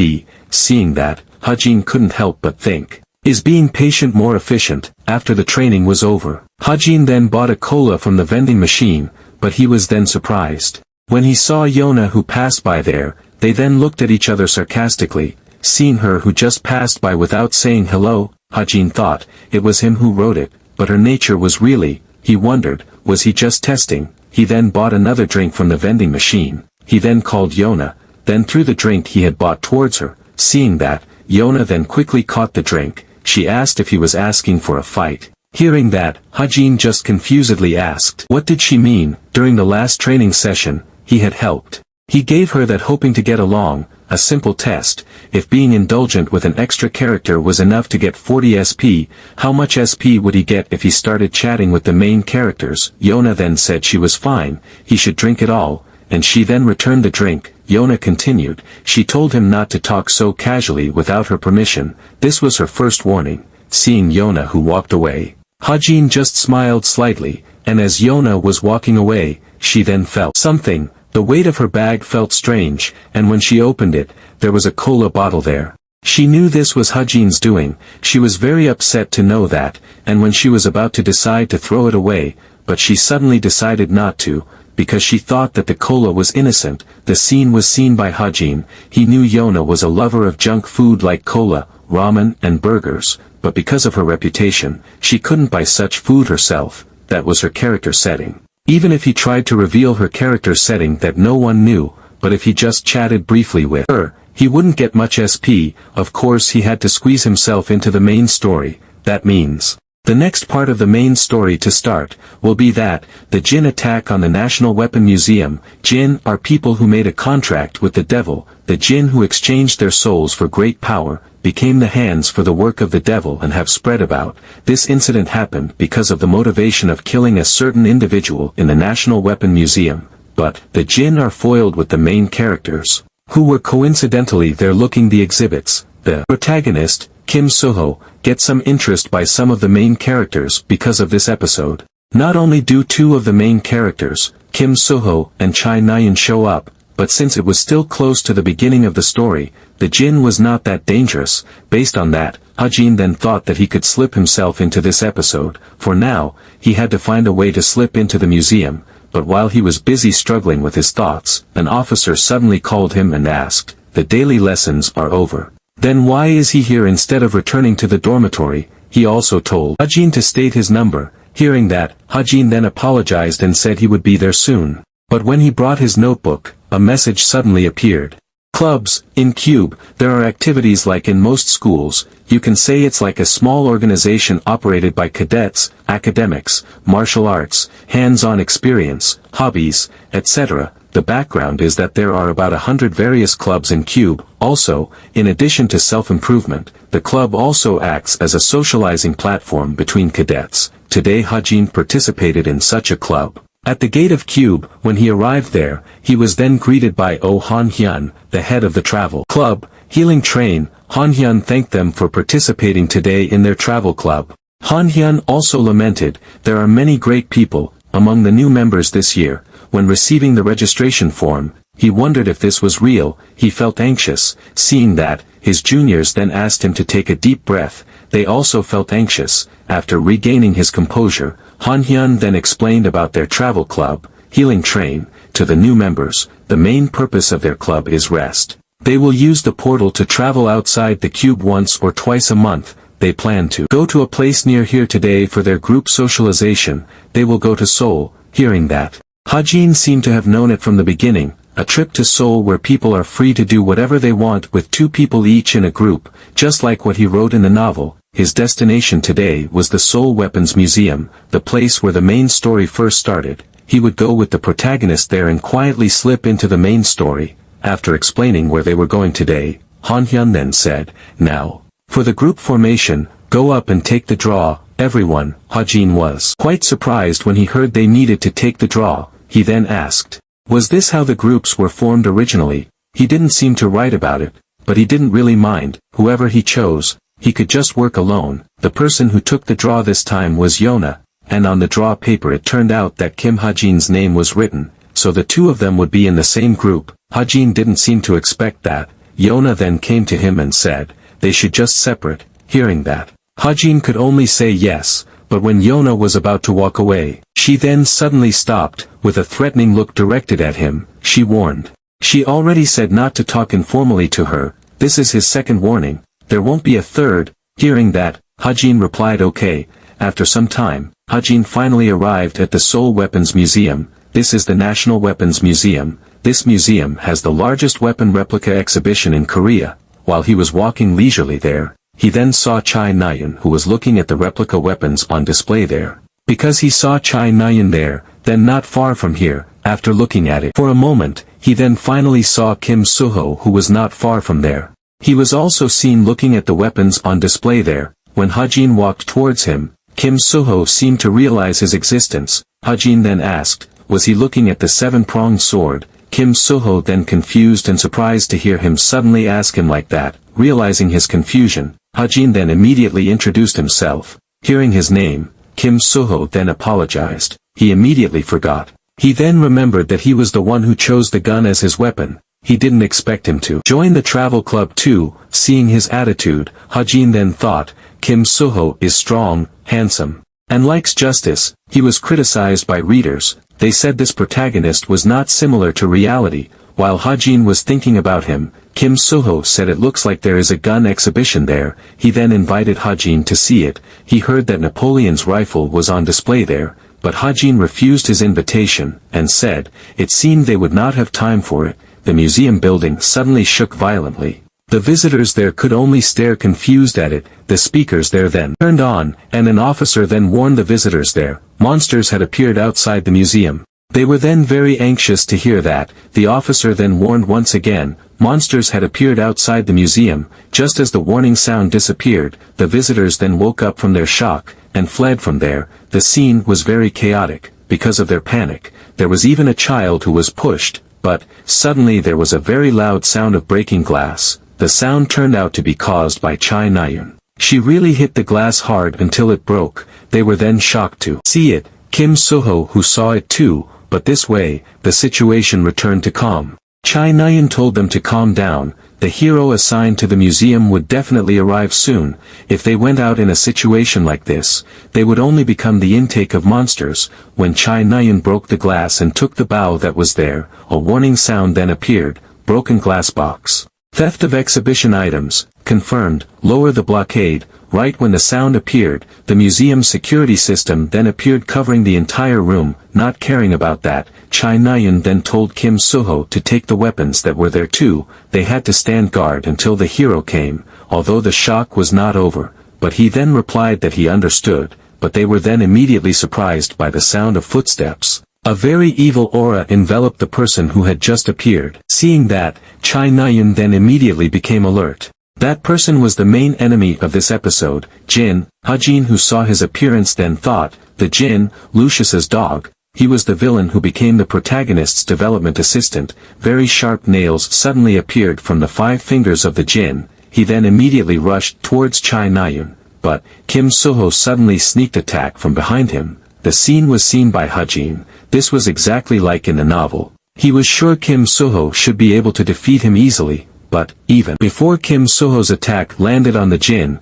Seeing that, Hajin couldn't help but think, is being patient more efficient? After the training was over, Hajin then bought a cola from the vending machine, but he was then surprised when he saw Yona who passed by there. They then looked at each other sarcastically. Seeing her who just passed by without saying hello, Hajin thought it was him who wrote it, but her nature was really, he wondered, was he just testing? He then bought another drink from the vending machine. He then called Yona, then threw the drink he had bought towards her. Seeing that, Yona then quickly caught the drink. She asked if he was asking for a fight. Hearing that, Hajin just confusedly asked, what did she mean? During the last training session, he had helped. He gave her that hoping to get along, a simple test. If being indulgent with an extra character was enough to get 40 SP, how much SP would he get if he started chatting with the main characters? Yona then said she was fine, he should drink it all, and she then returned the drink. Yona continued, she told him not to talk so casually without her permission. This was her first warning. Seeing Yona who walked away, Hajin just smiled slightly, and as Yona was walking away, she then felt something. The weight of her bag felt strange, and when she opened it, there was a cola bottle there. She knew this was Hajin's doing. She was very upset to know that, and when she was about to decide to throw it away, but she suddenly decided not to, because she thought that the cola was innocent. The scene was seen by Hajin. He knew Yona was a lover of junk food like cola, ramen and burgers, but because of her reputation, she couldn't buy such food herself. That was her character setting. Even if he tried to reveal her character setting that no one knew, but if he just chatted briefly with her, he wouldn't get much SP. Of course he had to squeeze himself into the main story. That means the next part of the main story to start will be that, the Jinn attack on the National Weapon Museum. Jinn are people who made a contract with the devil. The Jinn who exchanged their souls for great power, became the hands for the work of the devil and have spread about. This incident happened because of the motivation of killing a certain individual in the National Weapon Museum. But, the Jinn are foiled with the main characters, who were coincidentally there looking the exhibits. The protagonist, Kim Suho, gets some interest by some of the main characters because of this episode. Not only do two of the main characters, Kim Suho and Chai Nyan show up, but since it was still close to the beginning of the story, the Jinn was not that dangerous. Based on that, Hajin then thought that he could slip himself into this episode. For now, he had to find a way to slip into the museum, but while he was busy struggling with his thoughts, an officer suddenly called him and asked, the daily lessons are over. Then why is he here instead of returning to the dormitory? He also told Hajin to state his number. Hearing that, Hajin then apologized and said he would be there soon. But when he brought his notebook, a message suddenly appeared. Clubs. In Cube, there are activities like in most schools. You can say it's like a small organization operated by cadets, academics, martial arts, hands-on experience, hobbies, etc. The background is that there are about 100 various clubs in Cube. Also, in addition to self-improvement, the club also acts as a socializing platform between cadets. Today Hajin participated in such a club. At the gate of Cube, when he arrived there, he was then greeted by Oh Han Hyun, the head of the travel club, Healing Train. Han Hyun thanked them for participating today in their travel club. Han Hyun also lamented, there are many great people among the new members this year. When receiving the registration form, he wondered if this was real. He felt anxious. Seeing that, his juniors then asked him to take a deep breath. They also felt anxious. After regaining his composure, Han Hyun then explained about their travel club, Healing Train, to the new members. The main purpose of their club is rest. They will use the portal to travel outside the cube once or twice a month. They plan to go to a place near here today for their group socialization. They will go to Seoul. Hearing that, Hajin seemed to have known it from the beginning. A trip to Seoul where people are free to do whatever they want with two people each in a group, just like what he wrote in the novel. His destination today was the Seoul Weapons Museum, the place where the main story first started. He would go with the protagonist there and quietly slip into the main story. After explaining where they were going today, Han Hyun then said, now, for the group formation, go up and take the draw. Everyone. Hajin was quite surprised when he heard they needed to take the draw. He then asked, was this how the groups were formed originally? He didn't seem to write about it, but he didn't really mind. Whoever he chose, he could just work alone. The person who took the draw this time was Yona, and on the draw paper it turned out that Kim Ha-jin's name was written, so the two of them would be in the same group. Ha-jin didn't seem to expect that. Yona then came to him and said, they should just separate. Hearing that, Ha-jin could only say yes, but when Yona was about to walk away, she then suddenly stopped, with a threatening look directed at him. She warned. She already said not to talk informally to her. This is his second warning. There won't be a third. Hearing that, Ha-jin replied okay. After some time, Ha-jin finally arrived at the Seoul Weapons Museum. This is the National Weapons Museum. This museum has the largest weapon replica exhibition in Korea. While he was walking leisurely there, he then saw Chai Nayeon, who was looking at the replica weapons on display there. Because he saw Chai Nayeon there, then not far from here, after looking at it for a moment, he then finally saw Kim Suho, who was not far from there. He was also seen looking at the weapons on display there. When Ha-jin walked towards him, Kim Suho seemed to realize his existence. Ha-jin then asked, was he looking at the seven-pronged sword? Kim Suho then confused and surprised to hear him suddenly ask him like that. Realizing his confusion, Ha-jin then immediately introduced himself. Hearing his name, Kim Suho then apologized. He immediately forgot. He then remembered that he was the one who chose the gun as his weapon. He didn't expect him to join the travel club too. Seeing his attitude, Ha-jin then thought, Kim Suho is strong, handsome, and likes justice. He was criticized by readers. They said this protagonist was not similar to reality. While Ha-jin was thinking about him, Kim Suho said it looks like there is a gun exhibition there. He then invited Ha-jin to see it. He heard that Napoleon's rifle was on display there, but Ha-jin refused his invitation, and said, it seemed they would not have time for it. The museum building suddenly shook violently. The visitors there could only stare confused at it. The speakers there then turned on, and an officer then warned the visitors there. Monsters had appeared outside the museum. They were then very anxious to hear that. The officer then warned once again. Monsters had appeared outside the museum. Just as the warning sound disappeared, the visitors then woke up from their shock, and fled from there. The scene was very chaotic. Because of their panic, there was even a child who was pushed, but, suddenly there was a very loud sound of breaking glass. The sound turned out to be caused by Chai Nayeon. She really hit the glass hard until it broke. They were then shocked to see it. Kim Suho who saw it too, but this way, the situation returned to calm. Chai Nayeon told them to calm down. The hero assigned to the museum would definitely arrive soon. If they went out in a situation like this, they would only become the intake of monsters. When Chai Nayeon broke the glass and took the bow that was there, a warning sound then appeared. Broken glass box. Theft of exhibition items. Confirmed. Lower the blockade. Right when the sound appeared, the museum's security system then appeared covering the entire room. Not caring about that, Chai Nayeon then told Kim Suho to take the weapons that were there too. They had to stand guard until the hero came, although the shock was not over, but he then replied that he understood, but they were then immediately surprised by the sound of footsteps. A very evil aura enveloped the person who had just appeared. Seeing that, Chai Nayeon then immediately became alert. That person was the main enemy of this episode, Jin. Ha-jin who saw his appearance then thought, the Jin, Lucius's dog. He was the villain who became the protagonist's development assistant. Very sharp nails suddenly appeared from the 5 fingers of the Jin. He then immediately rushed towards Chai Nayeon, but Kim Suho suddenly sneaked attack from behind him. The scene was seen by Ha-jin. This was exactly like in the novel. He was sure Kim Suho should be able to defeat him easily. But, even before Kim Suho's attack landed on the Jin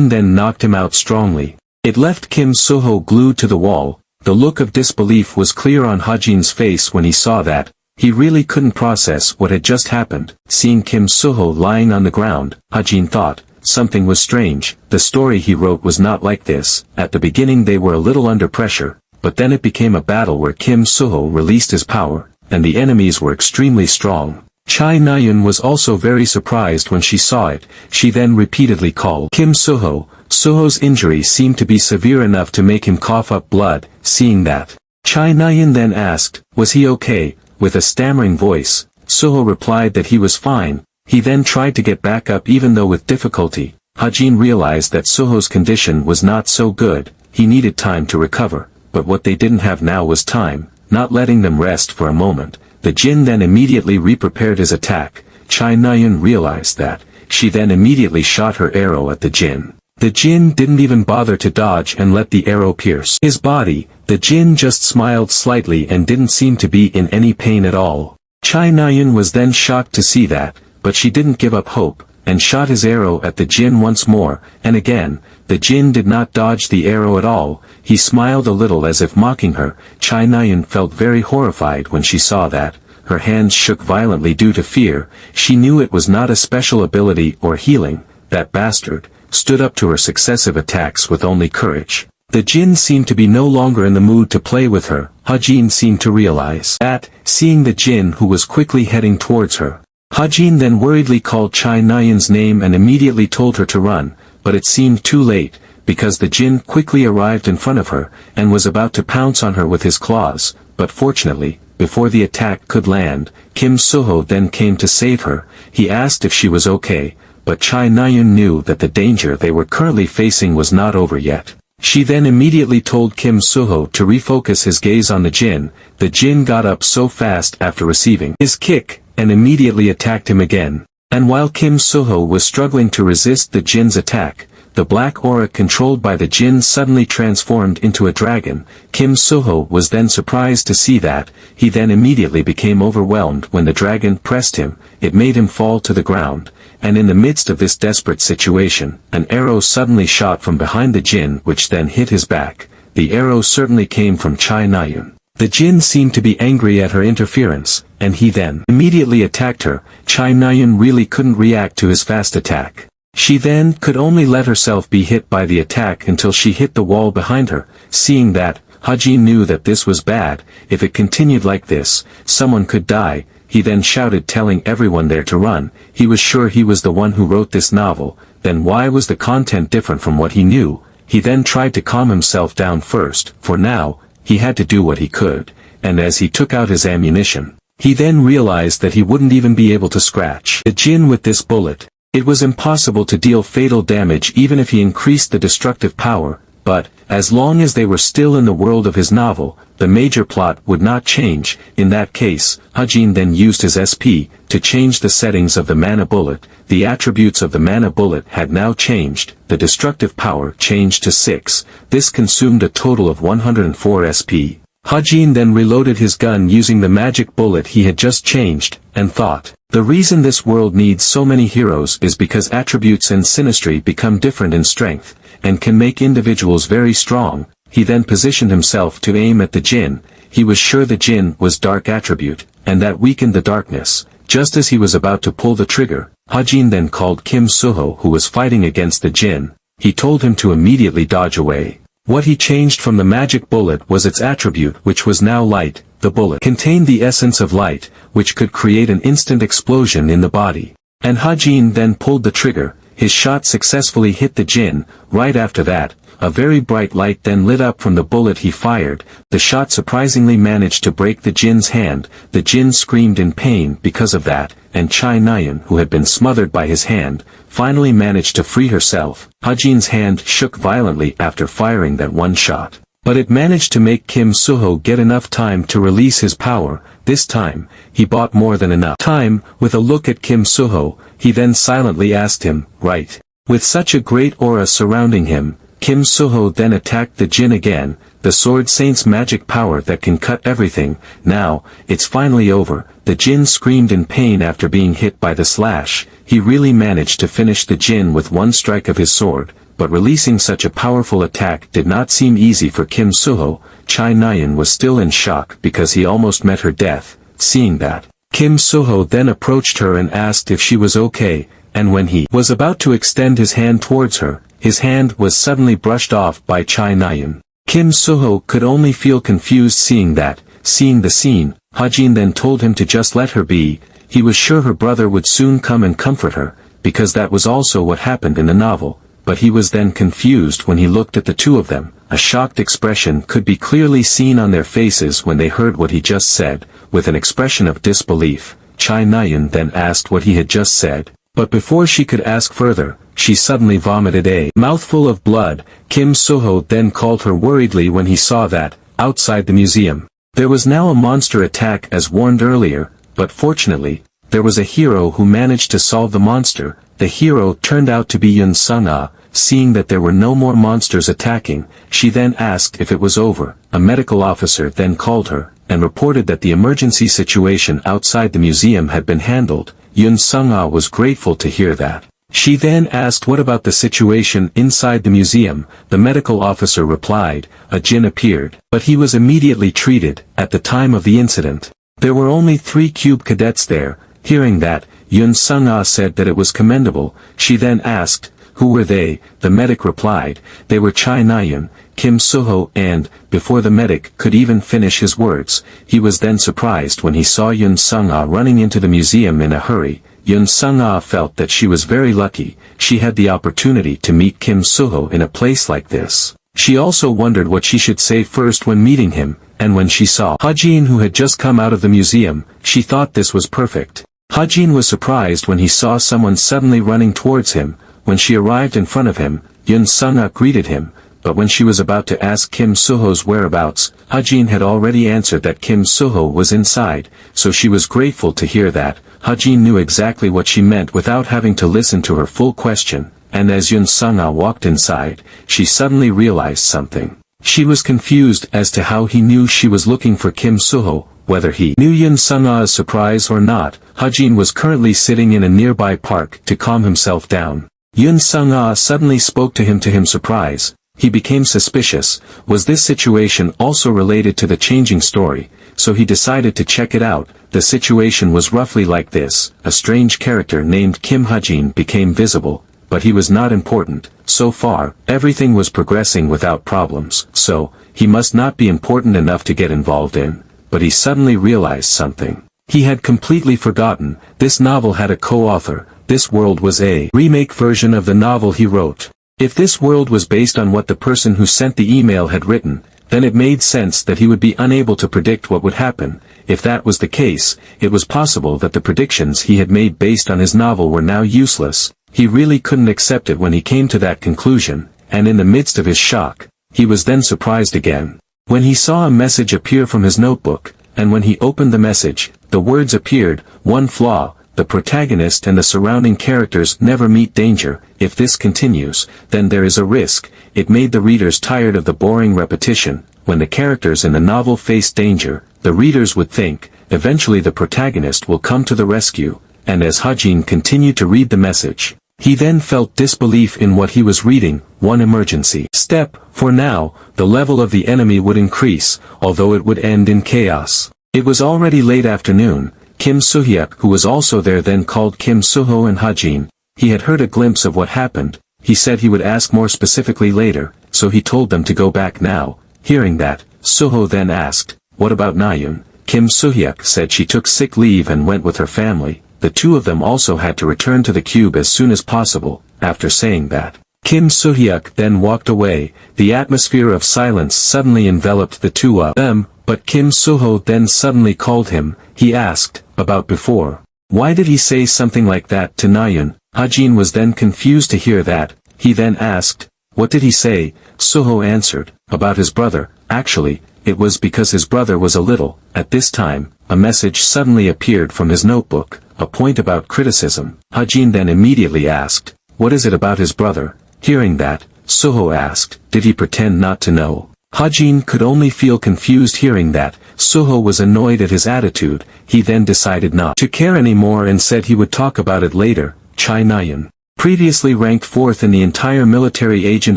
then knocked him out strongly. It left Kim Suho glued to the wall. The look of disbelief was clear on Ha-jin's face when he saw that. He really couldn't process what had just happened. Seeing Kim Suho lying on the ground, Ha-jin thought, something was strange. The story he wrote was not like this. At the beginning they were a little under pressure, but then it became a battle where Kim Suho released his power, and the enemies were extremely strong. Chai Nayeon was also very surprised when she saw it. She then repeatedly called Kim Suho. Suho's injury seemed to be severe enough to make him cough up blood. Seeing that, Chai Nayeon then asked, was he okay? With a stammering voice, Suho replied that he was fine. He then tried to get back up even though with difficulty. Ha-jin realized that Suho's condition was not so good. He needed time to recover, but what they didn't have now was time. Not letting them rest for a moment, the Jin then immediately re-prepared his attack. Chai Nayeon realized that, she then immediately shot her arrow at the jinn. The jinn didn't even bother to dodge and let the arrow pierce his body. The jinn just smiled slightly and didn't seem to be in any pain at all. Chai Nayan was then shocked to see that, but she didn't give up hope, and shot his arrow at the jinn once more, and again. The jinn did not dodge the arrow at all. He smiled a little as if mocking her. Chai Nayan felt very horrified when she saw that. Her hands shook violently due to fear. She knew it was not a special ability or healing. That bastard stood up to her successive attacks with only courage. The jinn seemed to be no longer in the mood to play with her. Hajin seemed to realize that, seeing the jinn who was quickly heading towards her. Hajin then worriedly called Chai Nayan's name and immediately told her to run, but it seemed too late, because the jinn quickly arrived in front of her, and was about to pounce on her with his claws, but fortunately, before the attack could land, Kim Suho then came to save her. He asked if she was okay, but Chai Nayan knew that the danger they were currently facing was not over yet. She then immediately told Kim Suho to refocus his gaze on the jinn. The jinn got up so fast after receiving his kick, and immediately attacked him again. And while Kim Suho was struggling to resist the jinn's attack, the black aura controlled by the jinn suddenly transformed into a dragon. Kim Suho was then surprised to see that. He then immediately became overwhelmed when the dragon pressed him. It made him fall to the ground, and in the midst of this desperate situation, an arrow suddenly shot from behind the jinn which then hit his back. The arrow certainly came from Chai Nayan. The jinn seemed to be angry at her interference, and he then immediately attacked her. Chai Nayan really couldn't react to his fast attack. She then could only let herself be hit by the attack until she hit the wall behind her. Seeing that, Hajin knew that this was bad. If it continued like this, someone could die. He then shouted, telling everyone there to run. He was sure he was the one who wrote this novel. Then why was the content different from what he knew? He then tried to calm himself down first. For now, he had to do what he could, and as he took out his ammunition, he then realized that he wouldn't even be able to scratch the jinn with this bullet. It was impossible to deal fatal damage even if he increased the destructive power, but, as long as they were still in the world of his novel, the major plot would not change. In that case, Hajin then used his SP to change the settings of the mana bullet. The attributes of the mana bullet had now changed. The destructive power changed to 6. This consumed a total of 104 SP. Hajin then reloaded his gun using the magic bullet he had just changed, and thought, the reason this world needs so many heroes is because attributes and synastry become different in strength, and can make individuals very strong. He then positioned himself to aim at the jinn. He was sure the jinn was dark attribute, and that weakened the darkness. Just as he was about to pull the trigger, Hajin then called Kim Suho, who was fighting against the jinn. He told him to immediately dodge away. What he changed from the magic bullet was its attribute, which was now light. The bullet contained the essence of light, which could create an instant explosion in the body. And Hajin then pulled the trigger. His shot successfully hit the jinn. Right after that, a very bright light then lit up from the bullet he fired. The shot surprisingly managed to break the jinn's hand. The jinn screamed in pain because of that, and Chai Nayan, who had been smothered by his hand, finally managed to free herself. Hajin's hand shook violently after firing that one shot, but it managed to make Kim Suho get enough time to release his power. This time, he bought more than enough time. With a look at Kim Suho, he then silently asked him, right? With such a great aura surrounding him, Kim Suho then attacked the jinn again. The sword saint's magic power that can cut everything. Now, it's finally over. The jinn screamed in pain after being hit by the slash. He really managed to finish the jinn with one strike of his sword, but releasing such a powerful attack did not seem easy for Kim Suho. Chai Nayan was still in shock because he almost met her death. Seeing that, Kim Suho then approached her and asked if she was okay, and when he was about to extend his hand towards her, his hand was suddenly brushed off by Chai Nayan. Kim Suho could only feel confused seeing that. Seeing the scene, Hajin then told him to just let her be. He was sure her brother would soon come and comfort her, because that was also what happened in the novel, but he was then confused when he looked at the two of them. A shocked expression could be clearly seen on their faces when they heard what he just said. With an expression of disbelief, Chai Nayan then asked what he had just said, but before she could ask further, she suddenly vomited a mouthful of blood. Kim Suho then called her worriedly when he saw that, outside the museum, there was now a monster attack as warned earlier, but fortunately, there was a hero who managed to solve the monster. the hero turned out to be Yun Sung-ah. Seeing that there were no more monsters attacking, she then asked if it was over. A medical officer then called her, and reported that the emergency situation outside the museum had been handled. Yun Sung-ah was grateful to hear that. She then asked what about the situation inside the museum. The medical officer replied, a jinn appeared, but he was immediately treated. At the time of the incident, there were only 3 cube cadets there. Hearing that, Yun Sung-ah said that it was commendable. She then asked, who were they? The medic replied, they were Chai Na-yeon, Kim Soo-ho and, before the medic could even finish his words, he was then surprised when he saw Yun Sung-ah running into the museum in a hurry. Yun Sung-ah felt that she was very lucky. She had the opportunity to meet Kim Soo-ho in a place like this. She also wondered what she should say first when meeting him, and when she saw Ha-jin who had just come out of the museum, she thought this was perfect. Ha-jin was surprised when he saw someone suddenly running towards him. When she arrived in front of him, Yun Sung-ah greeted him, but when she was about to ask Kim Soo-ho's whereabouts, Ha-jin had already answered that Kim Soo-ho was inside, so she was grateful to hear that. Ha-jin knew exactly what she meant without having to listen to her full question, and as Yun Sung-ah walked inside, she suddenly realized something. She was confused as to how he knew she was looking for Kim Soo-ho, whether he knew Yun Sung-ah's surprise or not. Ha-jin was currently sitting in a nearby park to calm himself down. Yun Sung-ah suddenly spoke to him surprise. He became suspicious. Was this situation also related to the changing story? So he decided to check it out. The situation was roughly like this. A strange character named Kim Ha-jin became visible, but he was not important. So far, everything was progressing without problems, so, he must not be important enough to get involved in. But he suddenly realized something. He had completely forgotten. This novel had a co-author. This world was a remake version of the novel he wrote. If this world was based on what the person who sent the email had written, then it made sense that he would be unable to predict what would happen. If that was the case, it was possible that the predictions he had made based on his novel were now useless. He really couldn't accept it when he came to that conclusion, and in the midst of his shock, he was then surprised again. When he saw a message appear from his notebook, and when he opened the message, the words appeared, one flaw. The protagonist and the surrounding characters never meet danger. If this continues, then there is a risk. It made the readers tired of the boring repetition. When the characters in the novel face danger, the readers would think, eventually the protagonist will come to the rescue, and as Ha-jin continued to read the message, he then felt disbelief in what he was reading. One emergency step. For now, the level of the enemy would increase, although it would end in chaos. It was already late afternoon. Kim Soo-hyuk, who was also there, then called Kim Soo-ho and Ha-jin. He had heard a glimpse of what happened. He said he would ask more specifically later, so he told them to go back now. Hearing that, Soo-ho then asked, what about Na-yeon? Kim Soo-hyuk said she took sick leave and went with her family. The two of them also had to return to the cube as soon as possible. After saying that, Kim Soo-hyuk then walked away. The atmosphere of silence suddenly enveloped the two of them, but Kim Soo-ho then suddenly called him. He asked, about before. Why did he say something like that to Na-yeon? Ha-jin was then confused to hear that. He then asked, what did he say? Soo-ho answered, about his brother. Actually, it was because his brother was a little. At this time, a message suddenly appeared from his notebook, a point about criticism. Ha-jin then immediately asked, what is it about his brother? Hearing that, Soo-ho asked, did he pretend not to know? Ha-jin could only feel confused hearing that. Soo-ho was annoyed at his attitude. He then decided not to care anymore and said he would talk about it later. Chai Na-yeon, previously ranked 4th in the entire Military Agent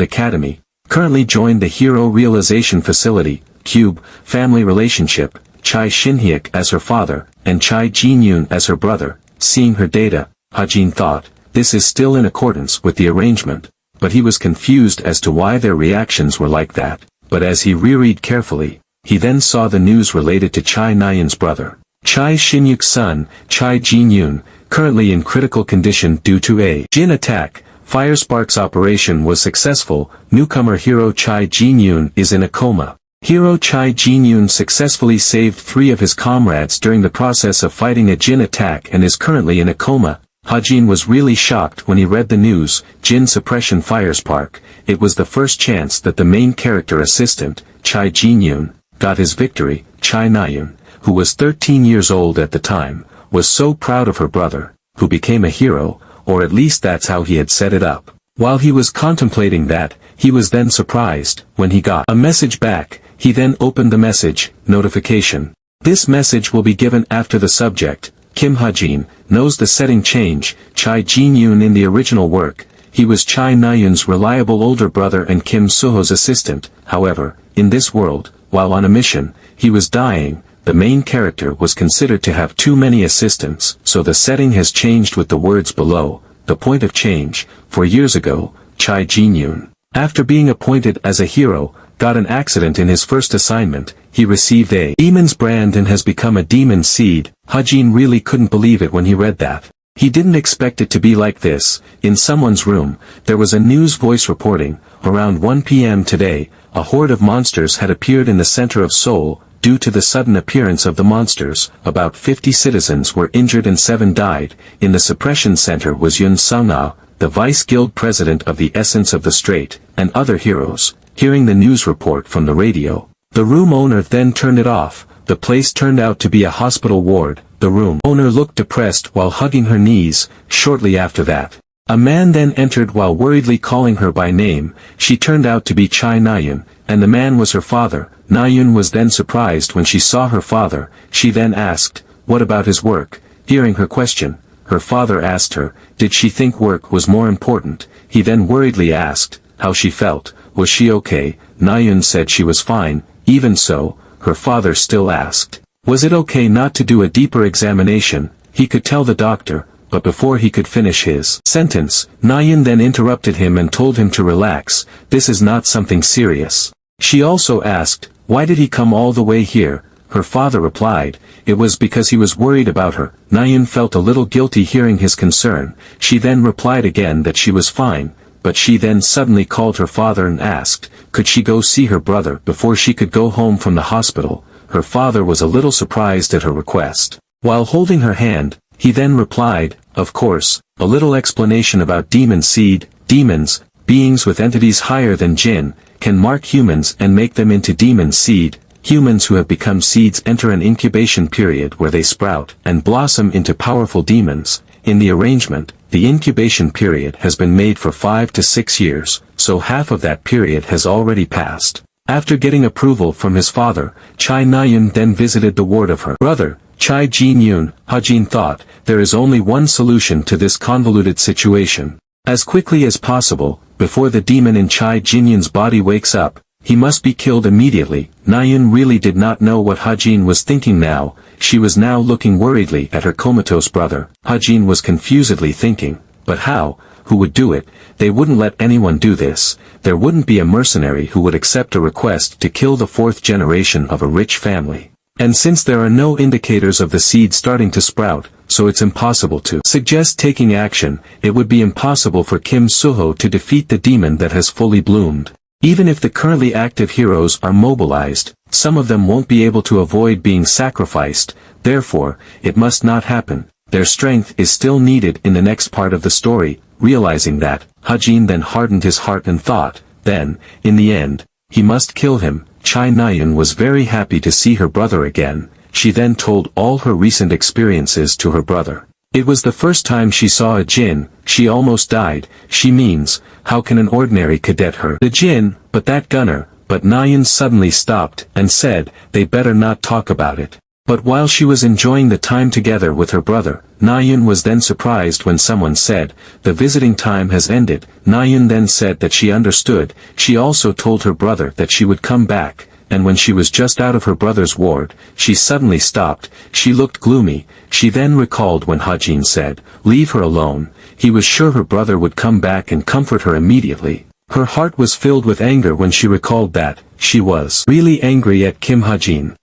Academy, currently joined the Hero Realization Facility, Cube, family relationship, Chai Shin-hyuk as her father, and Chai Jin-yoon as her brother. Seeing her data, Ha-jin thought, this is still in accordance with the arrangement, but he was confused as to why their reactions were like that. But as he reread carefully, he then saw the news related to Chai Na-yeon's brother, Chai Shin-hyuk's son, Chai Jin-yoon, currently in critical condition due to a Jin attack. Firespark's operation was successful. Newcomer hero Chai Jin-yoon is in a coma. Hero Chai Jin-yoon successfully saved 3 of his comrades during the process of fighting a Jin attack and is currently in a coma. Ha-jin was really shocked when he read the news. Jin suppression Firespark. It was the first chance that the main character assistant, Chai Jin-yoon, got his victory. Chai Na-yeon, who was 13 years old at the time, was so proud of her brother, who became a hero. or at least that's how he had set it up. While he was contemplating that, he was then surprised when he got a message back. He then opened the message, notification. This message will be given after the subject. Kim Ha-jin knows the setting change. Chai Jin-yoon in the original work, he was Chai Na-yoon's reliable older brother and Kim Soo-ho's assistant. However, in this world, while on a mission, he was dying. The main character was considered to have too many assistants, so the setting has changed with the words below. The point of change, 4 years ago, Chai Jin-yoon, after being appointed as a hero, got an accident in his first assignment. He received a demon's brand and has become a demon seed. Ha-jin really couldn't believe it when he read that. He didn't expect it to be like this. In someone's room, there was a news voice reporting, around 1 p.m. today, a horde of monsters had appeared in the center of Seoul. Due to the sudden appearance of the monsters, about 50 citizens were injured and 7 died. In the suppression center was Yoon Sung-ah, the vice guild president of the Essence of the Strait, and other heroes. Hearing the news report from the radio, the room owner then turned it off. The place turned out to be a hospital ward. The room owner looked depressed while hugging her knees. Shortly after that, a man then entered while worriedly calling her by name. She turned out to be Chai Na-yoon, and the man was her father. Na-yoon was then surprised when she saw her father. She then asked, "What about his work?" Hearing her question, her father asked her, did she think work was more important. He then worriedly asked, how she felt. Was she okay? Na-yoon said she was fine. Even so, her father still asked, was it okay not to do a deeper examination? He could tell the doctor, but before he could finish his sentence, Na-yoon then interrupted him and told him to relax. This is not something serious. She also asked, why did he come all the way here? Her father replied, it was because he was worried about her. Na-yoon felt a little guilty hearing his concern. She then replied again that she was fine, but she then suddenly called her father and asked, could she go see her brother before she could go home from the hospital? Her father was a little surprised at her request. While holding her hand, he then replied, of course. A little explanation about demon seed. Demons, beings with entities higher than jinn, can mark humans and make them into demon seed. Humans who have become seeds enter an incubation period where they sprout and blossom into powerful demons. In the arrangement, the incubation period has been made for 5 to 6 years, so half of that period has already passed. After getting approval from his father, Chai Na-yoon then visited the ward of her brother, Chai Jin-yoon. Ha-jin thought, there is only one solution to this convoluted situation. As quickly as possible, before the demon in Chai Jin-yoon's body wakes up, he must be killed immediately. Na-yoon really did not know what Ha-jin was thinking now. She was now looking worriedly at her comatose brother. Ha-jin was confusedly thinking, but how? Who would do it? They wouldn't let anyone do this. There wouldn't be a mercenary who would accept a request to kill the 4th generation of a rich family. And since there are no indicators of the seed starting to sprout, so it's impossible to suggest taking action. It would be impossible for Kim Soo-ho to defeat the demon that has fully bloomed. Even if the currently active heroes are mobilized, some of them won't be able to avoid being sacrificed. Therefore, it must not happen. Their strength is still needed in the next part of the story. Realizing that, Ha-jin then hardened his heart and thought, then, in the end, he must kill him. Chai Na-yoon was very happy to see her brother again. She then told all her recent experiences to her brother. It was the first time she saw a jinn. She almost died. She means, how can an ordinary cadet hurt the jinn? But that gunner. But Na-yoon suddenly stopped and said, they better not talk about it. But while she was enjoying the time together with her brother, Na-yoon was then surprised when someone said, the visiting time has ended. Na-yoon then said that she understood. She also told her brother that she would come back, and when she was just out of her brother's ward, she suddenly stopped. She looked gloomy. She then recalled when Ha-jin said, leave her alone. He was sure her brother would come back and comfort her immediately. Her heart was filled with anger when she recalled that. She was really angry at Kim Ha-jin.